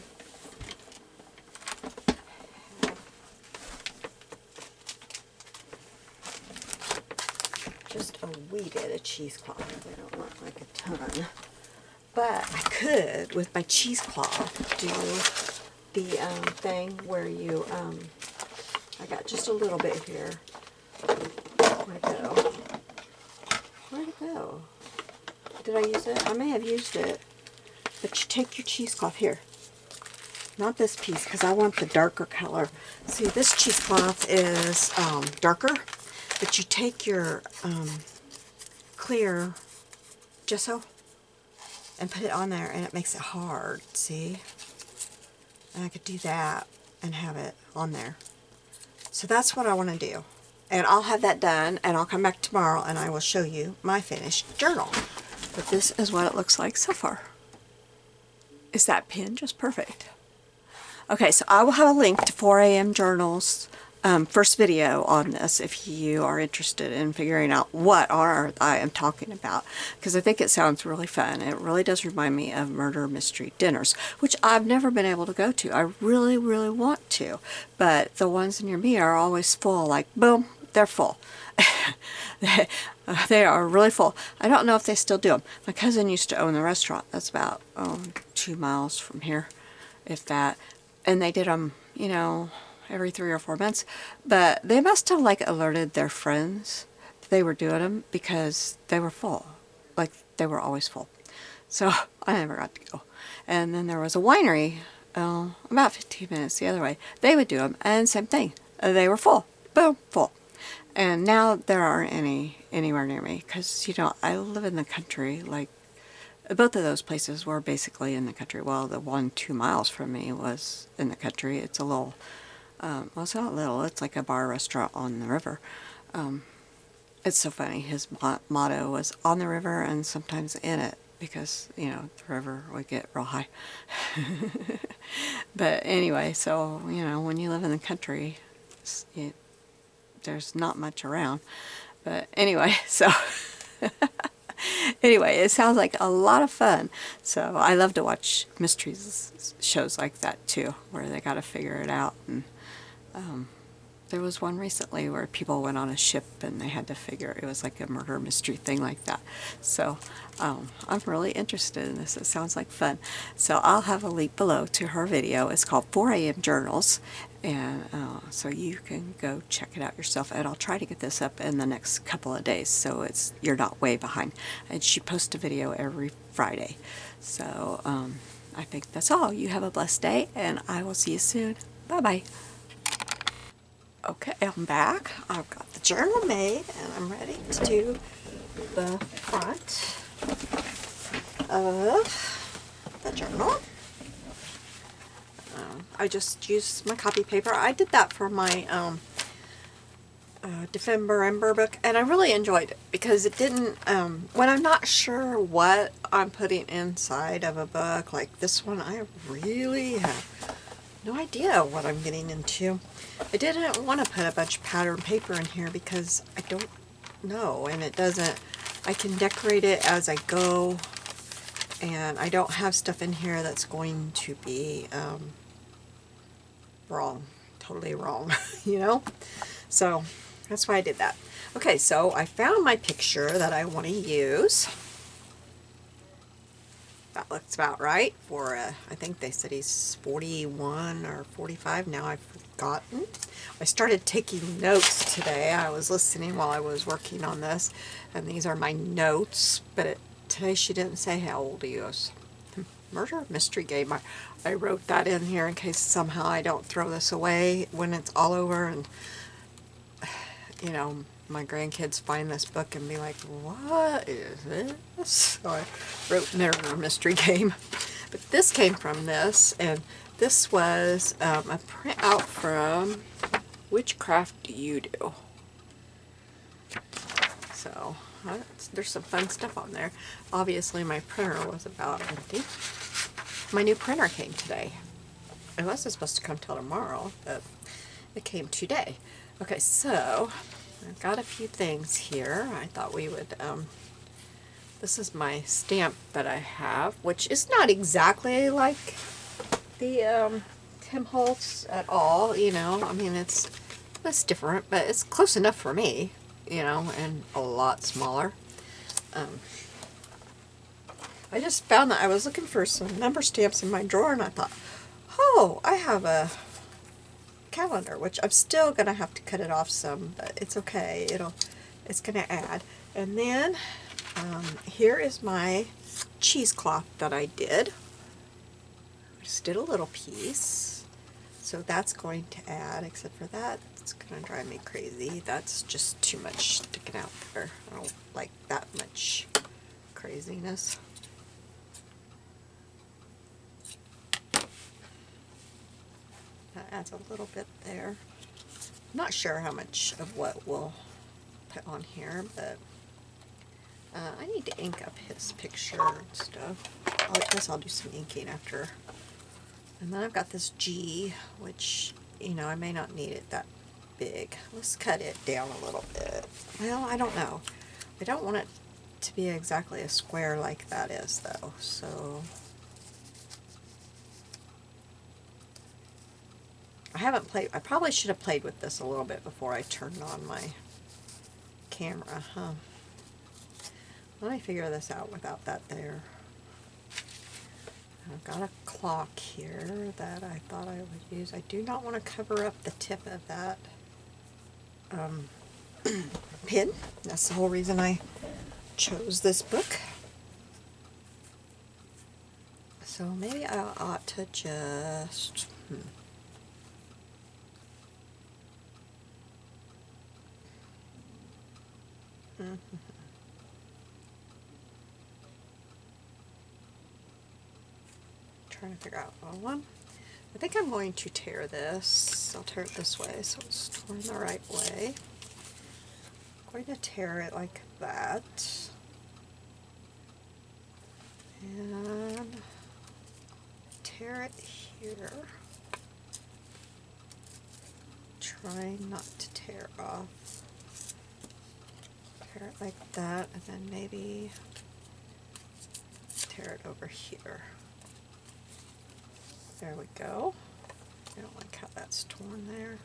just a wee bit of cheesecloth. I don't want like a ton. But I could, with my cheesecloth, do the thing where you, I got just a little bit here. Where'd it go? Where'd it go? Did I use it? I may have used it. But you take your cheesecloth here. Not this piece, because I want the darker color. See, this cheesecloth is darker, but you take your clear gesso and put it on there, and it makes it hard, see? And I could do that and have it on there. So that's what I want to do. And I'll have that done, and I'll come back tomorrow, and I will show you my finished journal. But this is what it looks like so far. Is that pin just perfect? Okay, so I will have a link to 4 a.m. Journal's first video on this if you are interested in figuring out what on earth I am talking about, because I think it sounds really fun. It really does remind me of murder mystery dinners, which I've never been able to go to. I really, really want to, but the ones near me are always full, like boom, they're full. They are really full. I don't know if they still do them. My cousin used to own the restaurant. That's about 2 miles from here, if that. And they did them, you know, every 3 or 4 months. But they must have like alerted their friends that they were doing them, because they were full. Like, they were always full. So I never got to go. And then there was a winery about 15 minutes the other way. They would do them, and same thing. They were full. Boom, full. And now there aren't any anywhere near me because, you know, I live in the country. Like, both of those places were basically in the country. Well, the one 2 miles from me was in the country. It's a little, well, it's not little. It's like a bar restaurant on the river. It's so funny. His motto was on the river and sometimes in it because, you know, the river would get real high. But anyway, so, you know, when you live in the country, there's not much around. But anyway, so anyway, it sounds like a lot of fun. So I love to watch mysteries shows like that too, where they got to figure it out. And there was one recently where people went on a ship and they had to figure it was like a murder mystery thing like that. So I'm really interested in this. It sounds like fun. So I'll have a link below to her video. It's called 4 a.m. Journals. And so you can go check it out yourself. And I'll try to get this up in the next couple of days so you're not way behind. And she posts a video every Friday. So I think that's all. You have a blessed day and I will see you soon. Bye-bye. Okay, I'm back. I've got the journal made and I'm ready to do the front of the journal. I just used my copy paper. I did that for my Defender Ember book and I really enjoyed it because it didn't, when I'm not sure what I'm putting inside of a book like this one, I really have no idea what I'm getting into. I didn't want to put a bunch of pattern paper in here because I don't know, and it doesn't, I can decorate it as I go, and I don't have stuff in here that's going to be wrong, totally wrong, you know? So that's why I did that. Okay, so I found my picture that I want to use. That looks about right for, I think they said he's 41 or 45. Now I've forgotten. I started taking notes today. I was listening while I was working on this, and these are my notes, but today she didn't say how old he is. Murder Mystery Game. I wrote that in here in case somehow I don't throw this away when it's all over and, you know, my grandkids find this book and be like, what is this? So I wrote Murder Mystery Game. But this came from this, and this was a printout from Witchcraft Do You Do? So there's some fun stuff on there. Obviously my printer was about empty. My new printer came today. It wasn't supposed to come till tomorrow, but it came today. Okay, so I've got a few things here. I thought we would, this is my stamp that I have, which is not exactly like the Tim Holtz at all, you know. I mean, it's different, but it's close enough for me, you know, and a lot smaller. I just found that I was looking for some number stamps in my drawer, and I thought, oh, I have a calendar, which I'm still gonna have to cut it off some, but it's okay. It's gonna add. And then here is my cheesecloth that I did. I just did a little piece, so that's going to add. Except for that, it's gonna drive me crazy. That's just too much sticking out there. I don't like that much craziness. That adds a little bit there. I'm not sure how much of what we'll put on here, but I need to ink up his picture and stuff. I guess I'll do some inking after. And then I've got this G, which, you know, I may not need it that big. Let's cut it down a little bit. Well, I don't know. I don't want it to be exactly a square like that is, though, so I probably should have played with this a little bit before I turned on my camera, huh? Let me figure this out without that there. I've got a clock here that I thought I would use. I do not want to cover up the tip of that pin. That's the whole reason I chose this book. So maybe I ought to just, trying to figure out one. I think I'm going to tear this. I'll tear it this way so it's torn the right way. I'm going to tear it like that. And tear it here. Trying not to tear off. Tear it like that, and then maybe tear it over here. There we go. I don't like how that's torn there.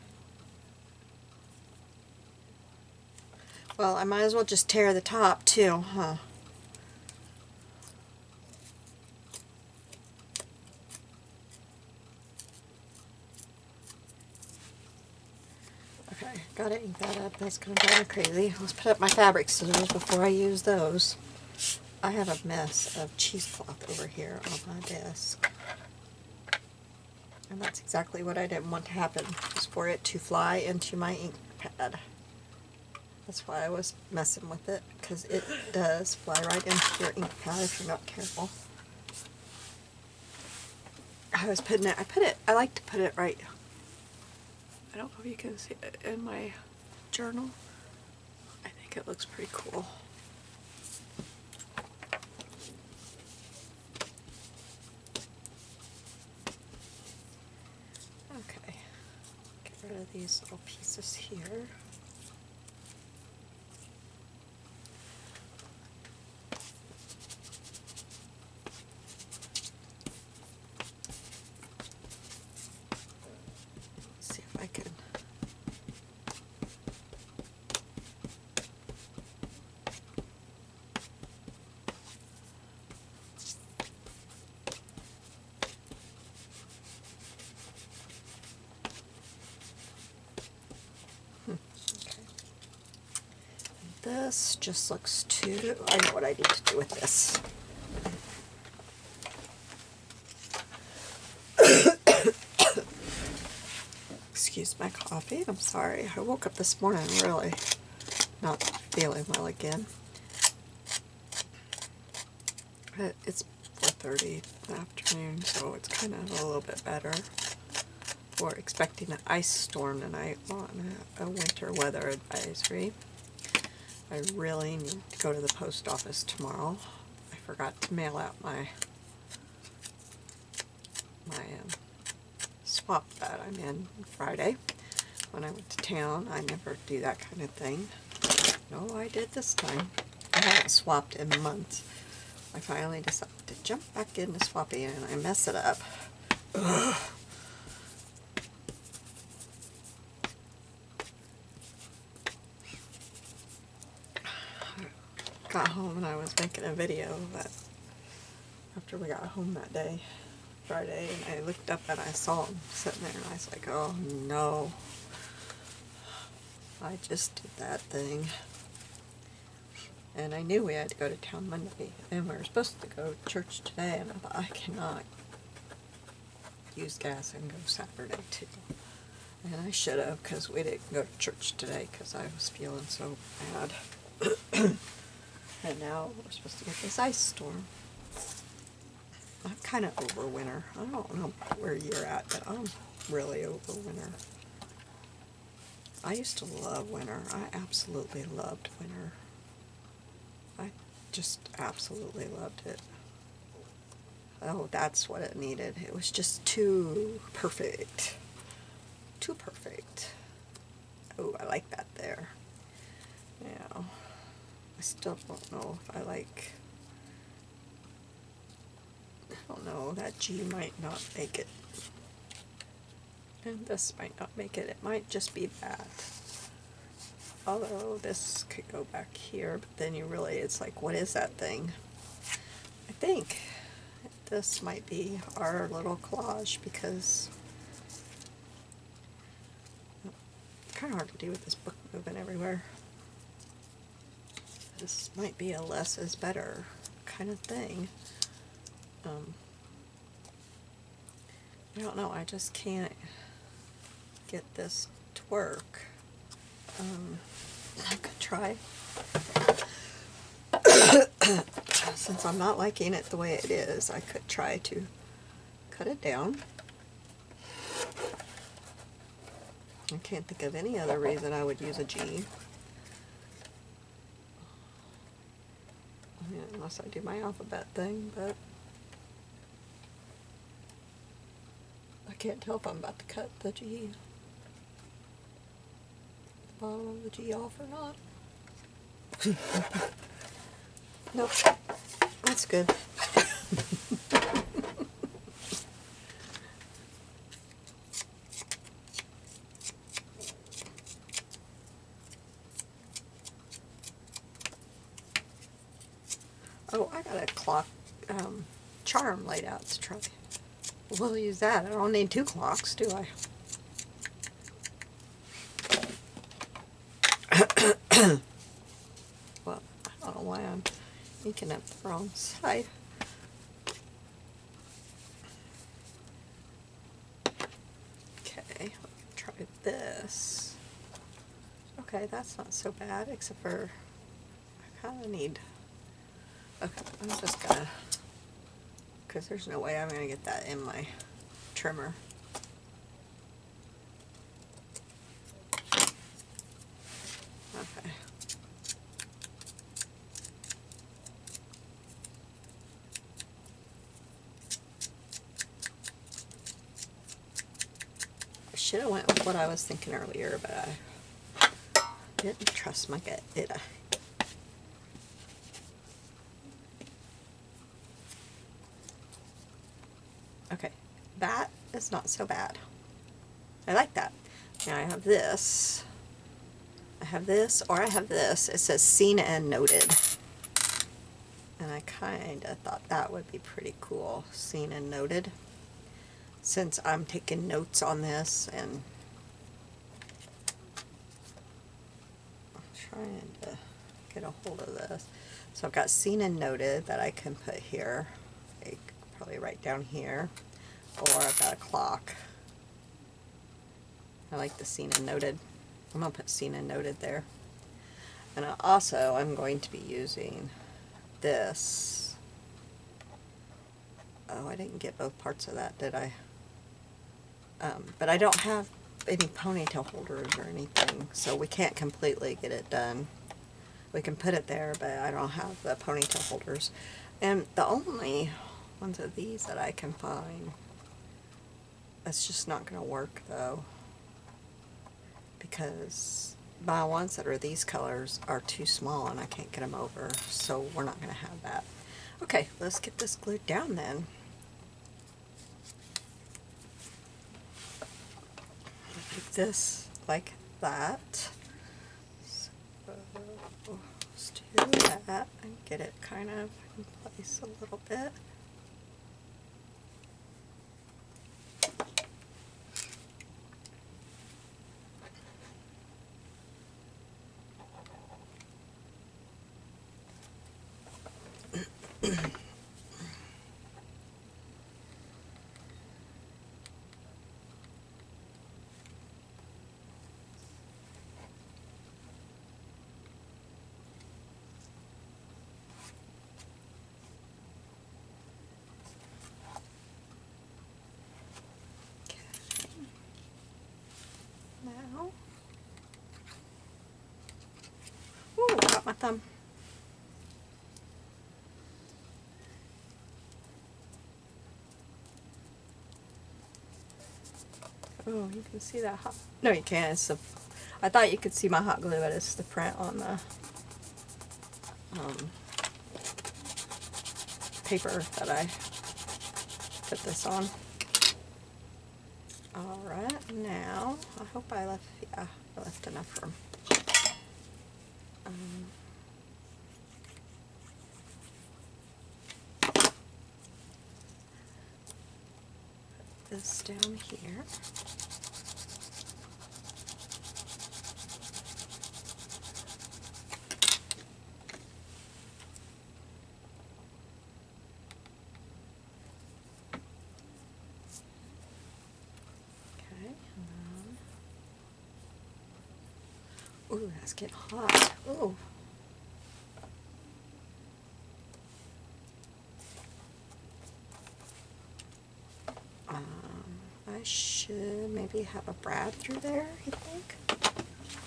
Well, I might as well just tear the top too, huh? Okay, gotta ink that up. That's gonna drive me crazy. Let's put up my fabric scissors before I use those. I have a mess of cheesecloth over here on my desk. And that's exactly what I didn't want to happen, was for it to fly into my ink pad. That's why I was messing with it, because it does fly right into your ink pad if you're not careful. I was putting it, I like to put it right, I don't know if you can see it in my journal. I think it looks pretty cool. Okay, get rid of these little pieces here. See if I can. Okay. This just looks too, I know what I need to do with this. Excuse my coffee, I'm sorry. I woke up this morning really not feeling well again. But it's 4:30 in the afternoon, so it's kind of a little bit better. We're expecting an ice storm tonight on a winter weather advisory. I really need to go to the post office tomorrow. I forgot to mail out my swap that I'm in Friday. When I went to town, I never do that kind of thing. No, I did this time. I haven't swapped in months. I finally decided to jump back into swapping and I mess it up. Ugh. Got home and I was making a video that after we got home that day, Friday, and I looked up and I saw him sitting there and I was like, oh no, I just did that thing. And I knew we had to go to town Monday and we were supposed to go to church today, and I thought, I cannot use gas and go Saturday too. And I should have, because we didn't go to church today because I was feeling so bad. And now we're supposed to get this ice storm. I'm kind of over winter. I don't know where you're at, but I'm really over winter. I used to love winter. I absolutely loved winter. I just absolutely loved it. Oh, that's what it needed. It was just too perfect. Too perfect. Oh, I like that there. Yeah. I still don't know if I like, I don't know, that G might not make it. And this might not make it. It might just be that. Although this could go back here, but then you really, it's like, what is that thing? I think this might be our little collage, because it's kind of hard to do with this book moving everywhere. This might be a less is better kind of thing. I don't know, I just can't get this to work. I could try. Since I'm not liking it the way it is, I could try to cut it down. I can't think of any other reason I would use a G. Yeah, unless I do my alphabet thing, but I can't tell if I'm about to cut the G, the bottom of the G off or not. Nope, that's good. Oh, I got a clock charm laid out to try. We'll use that. I don't need 2 clocks, do I? Well, I don't know why I'm inking up the wrong side. Okay, try this. Okay, that's not so bad, except for I kind of need... Okay, I'm just gonna... because there's no way I'm gonna get that in my trimmer. Okay. I should have went with what I was thinking earlier, but I didn't trust my gut, did I? Okay, that is not so bad. I like that. Now I have this. I have this, or I have this. It says seen and noted. And I kind of thought that would be pretty cool, seen and noted. Since I'm taking notes on this and I'm trying to get a hold of this. So I've got seen and noted that I can put here. Like probably right down here. Or I've got a clock. I like the seen and noted. I'm going to put seen and noted there. And I'm going to be using this. Oh, I didn't get both parts of that, did I? But I don't have any ponytail holders or anything, so we can't completely get it done. We can put it there, but I don't have the ponytail holders. And the only ones of these that I can find, that's just not going to work though, because my ones that are these colors are too small and I can't get them over, so we're not going to have that. Okay, let's get this glued down then. Make this like that. So let's do that and get it kind of in place a little bit. Now, ooh, got my thumb. Oh, you can see that hot. No, you can't. It's the. I thought you could see my hot glue, but it's the print on the paper that I put this on. All right, now I hope I left. Yeah, I left enough room. Put this down here. Ooh, that's getting hot. Ooh. I should maybe have a brad through there, you think?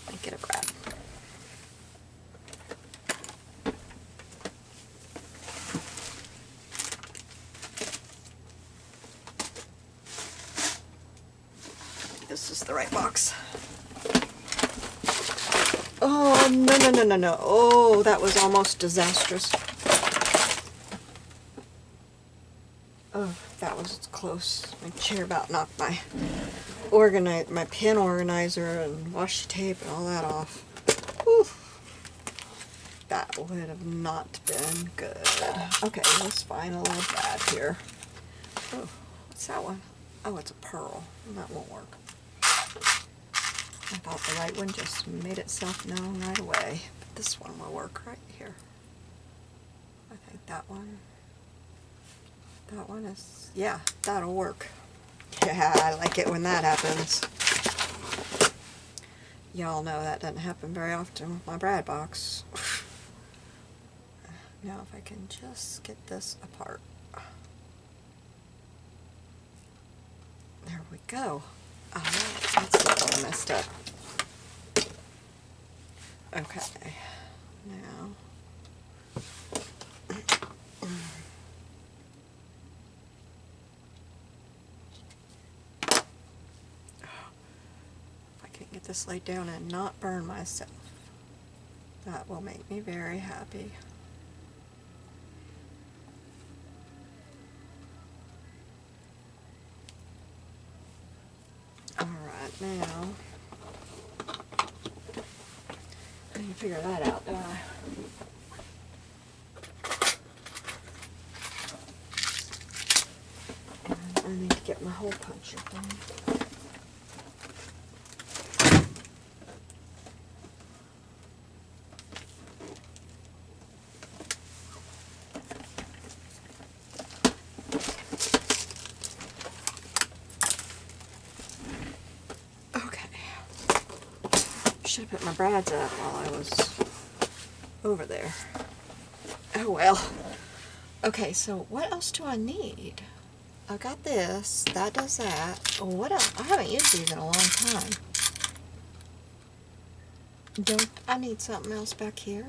Let me get a brad. This is the right box. Oh, no, no, no, no, no. Oh, that was almost disastrous. Oh, that was close. My chair about knocked my pen organizer and washi tape and all that off. Whew. That would have not been good. Okay, let's find a little brad here. Oh, what's that one? Oh, it's a pearl. That won't work. I thought the right one just made itself known right away. But this one will work right here. I think that one is, yeah, that'll work. Yeah, I like it when that happens. Y'all know that doesn't happen very often with my brad box. Now if I can just get this apart. There we go. Alright, that's not all messed up. Okay, now if I can get this laid down and not burn myself, that will make me very happy. Alright, now I need to figure that out, don't I? And I need to get my hole puncher thing. Should have put my brads up while I was over there. Oh well. Okay, so what else do I need? I got this. That does that. What else? I haven't used these in a long time. Don't I need something else back here?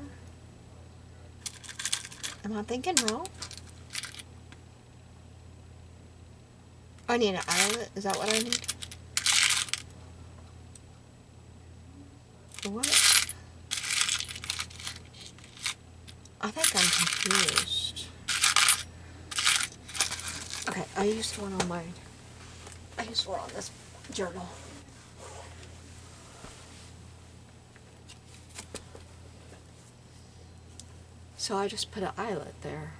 Am I thinking wrong? I need an eyelet. Is that what I need? What? I think I'm confused. Okay, I used one on this journal. So I just put an eyelet there.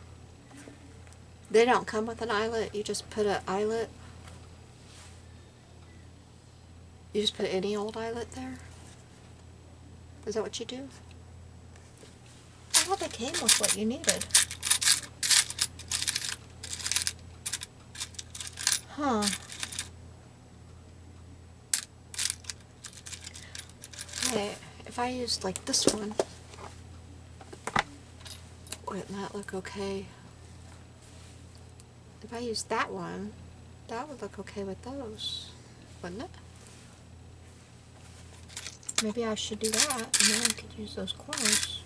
They don't come with an eyelet, you just put an eyelet. You just put any old eyelet there? Is that what you do? I thought they came with what you needed. Huh. Okay, if I used like this one, wouldn't that look okay? If I used that one, that would look okay with those, wouldn't it? Maybe I should do that, and then I could use those corners.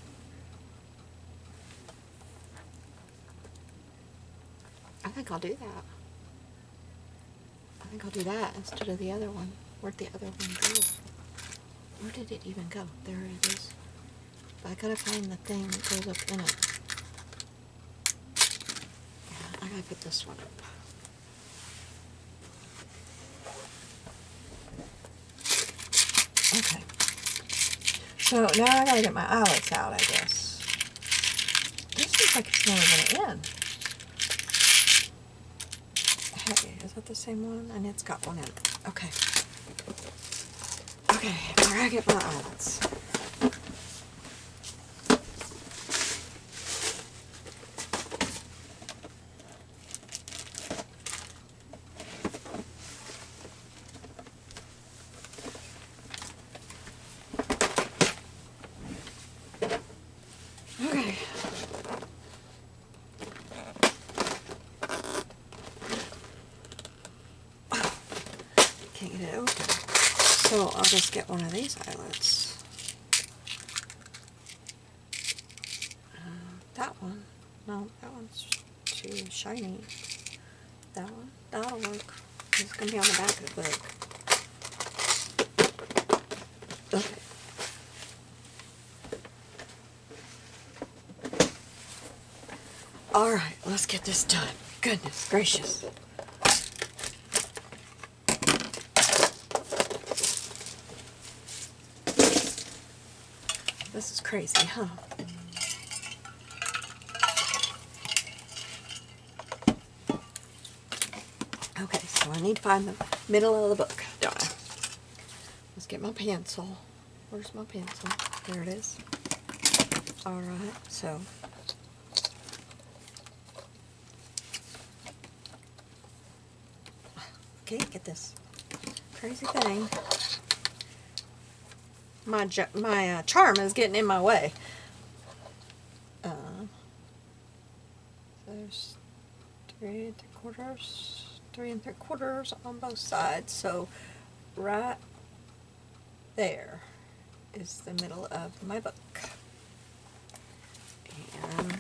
I think I'll do that. I think I'll do that instead of the other one. Where'd the other one go? Where did it even go? There it is. But I gotta find the thing that goes up in it. Yeah, I gotta put this one up. Okay. So now I gotta get my eyelets out, I guess. This looks like it's never gonna end. Hey, is that the same one? And it's got one in it. Okay. Okay, where I get my eyelets. Can't get it open. So I'll just get one of these eyelets. That one. No, that one's too shiny. That one. That'll work. It's going to be on the back of the book. Okay. Alright, let's get this done. Goodness gracious. This is crazy, huh? Okay, so I need to find the middle of the book, don't I? Let's get my pencil. Where's my pencil? There it is. Alright, so okay, get this crazy thing. My charm is getting in my way. There's 3 3/3 on both sides, so right there is the middle of my book. And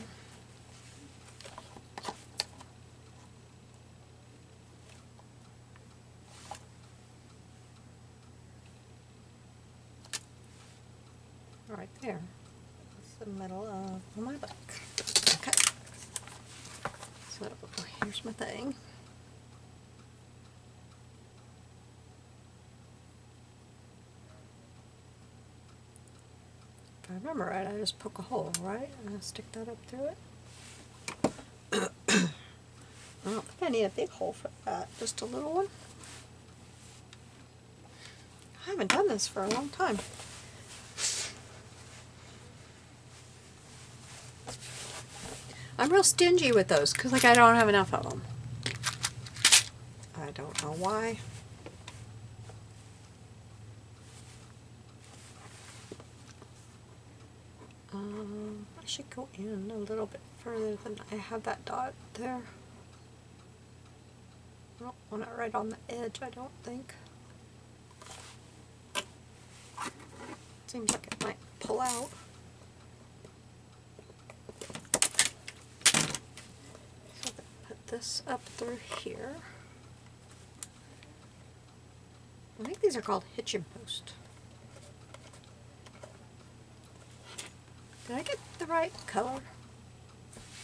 right there. That's the middle of my book. Okay. So here's my thing. If I remember right, I just poke a hole, right? And I stick that up through it. I don't think I need a big hole for that. Just a little one. I haven't done this for a long time. I'm real stingy with those because like I don't have enough of them. I don't know why. I should go in a little bit further than I have that dot there. I don't want it right on the edge, I don't think. Seems like it might pull out. So put this up through here. I think these are called hitching posts. Did I get the right color?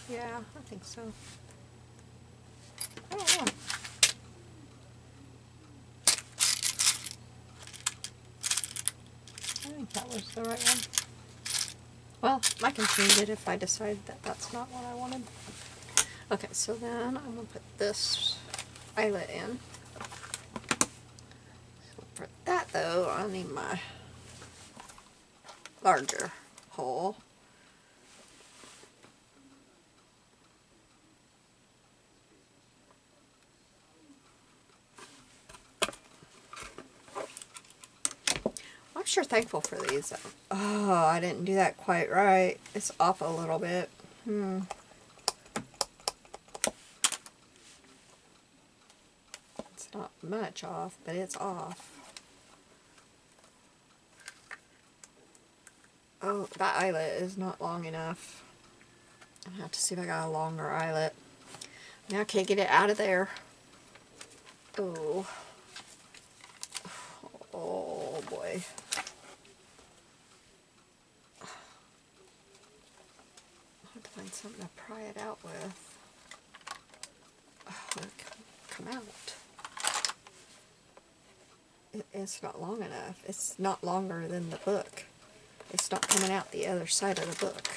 Yeah, I think so. I don't know. I think that was the right one. Well, I can change it if I decide that that's not what I wanted. Okay, so then I'm going to put this eyelet in. So for that though, I'll need my larger hole. I'm sure thankful for these. Oh, I didn't do that quite right. It's off a little bit. It's not much off, but it's off. Oh, that eyelet is not long enough. I'll have to see if I got a longer eyelet. Now I can't get it out of there. Oh. Oh boy. I'll have to find something to pry it out with. Oh, it can come out. It's not long enough. It's not longer than the book. It's not coming out the other side of the book.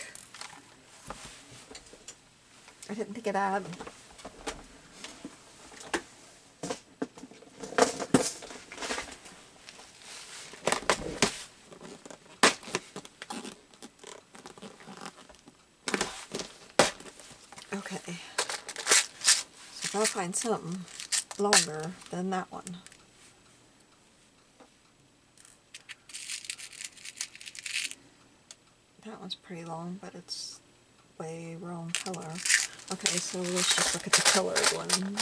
I didn't think of that. Okay. So if I find something longer than that one. That one's pretty long, but it's way wrong color. Okay, so let's just look at the colored one.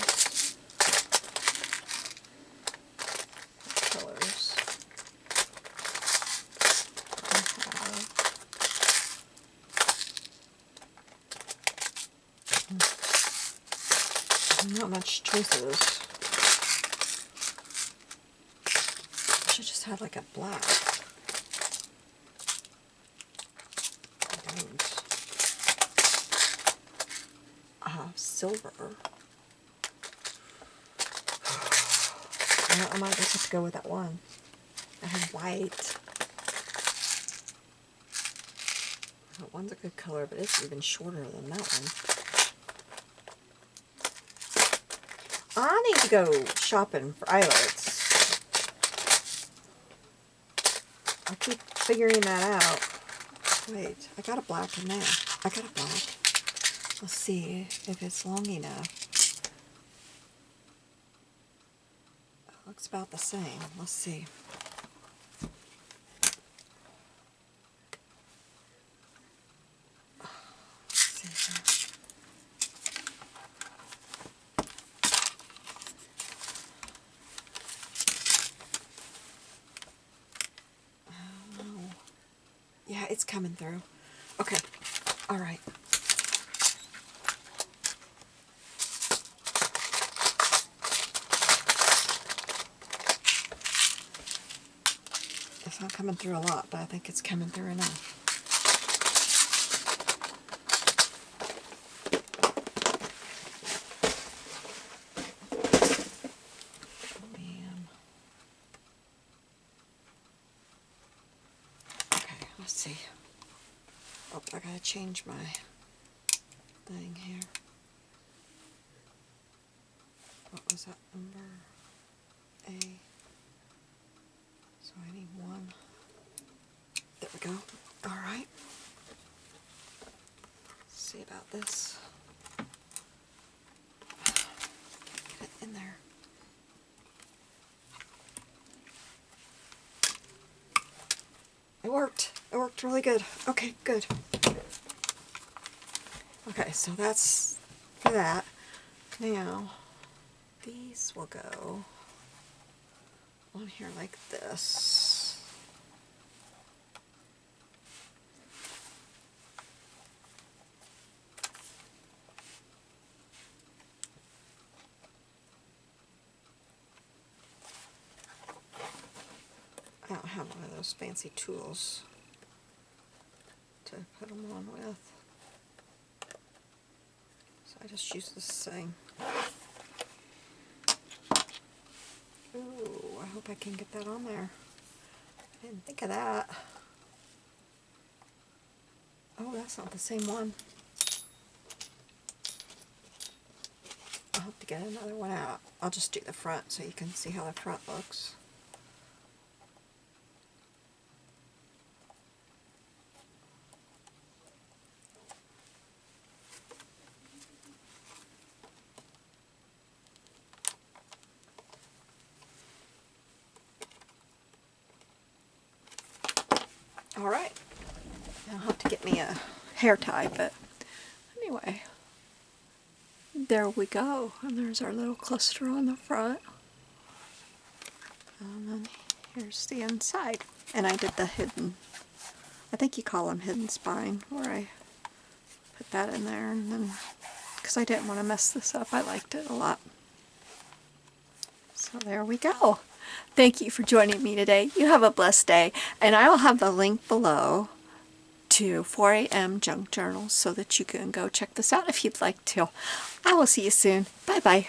much choices. I should just have like a black. I don't. I have silver. I might just have to go with that one. I have white. That one's a good color, but it's even shorter than that one. I need to go shopping for eyelets. I keep figuring that out. Wait, I got a black in there. I got a black. Let's see if it's long enough. It looks about the same. Let's see. Yeah, it's coming through. Okay. All right. It's not coming through a lot, but I think it's coming through enough. Let's see. Oh, I gotta change my thing here. What was that number? A. So I need one. There we go. All right. Let's see about this. Get it in there. It worked. It worked really good. Okay, good. Okay, so that's for that. Now, these will go on here like this. I don't have one of those fancy tools to put them on with, so I just use this thing. Ooh, I hope I can get that on there. I didn't think of that. Oh, that's not the same one. I'll have to get another one out. I'll just do the front so you can see how the front looks. All right. I'll have to get me a hair tie, but anyway, there we go. And there's our little cluster on the front. And then here's the inside. And I did the hidden, I think you call them hidden spine, where I put that in there, and then, because I didn't want to mess this up, I liked it a lot. So there we go. Thank you for joining me today. You have a blessed day, and I will have the link below to 4 a.m. junk journals so that you can go check this out if you'd like to. I will see you soon. Bye bye.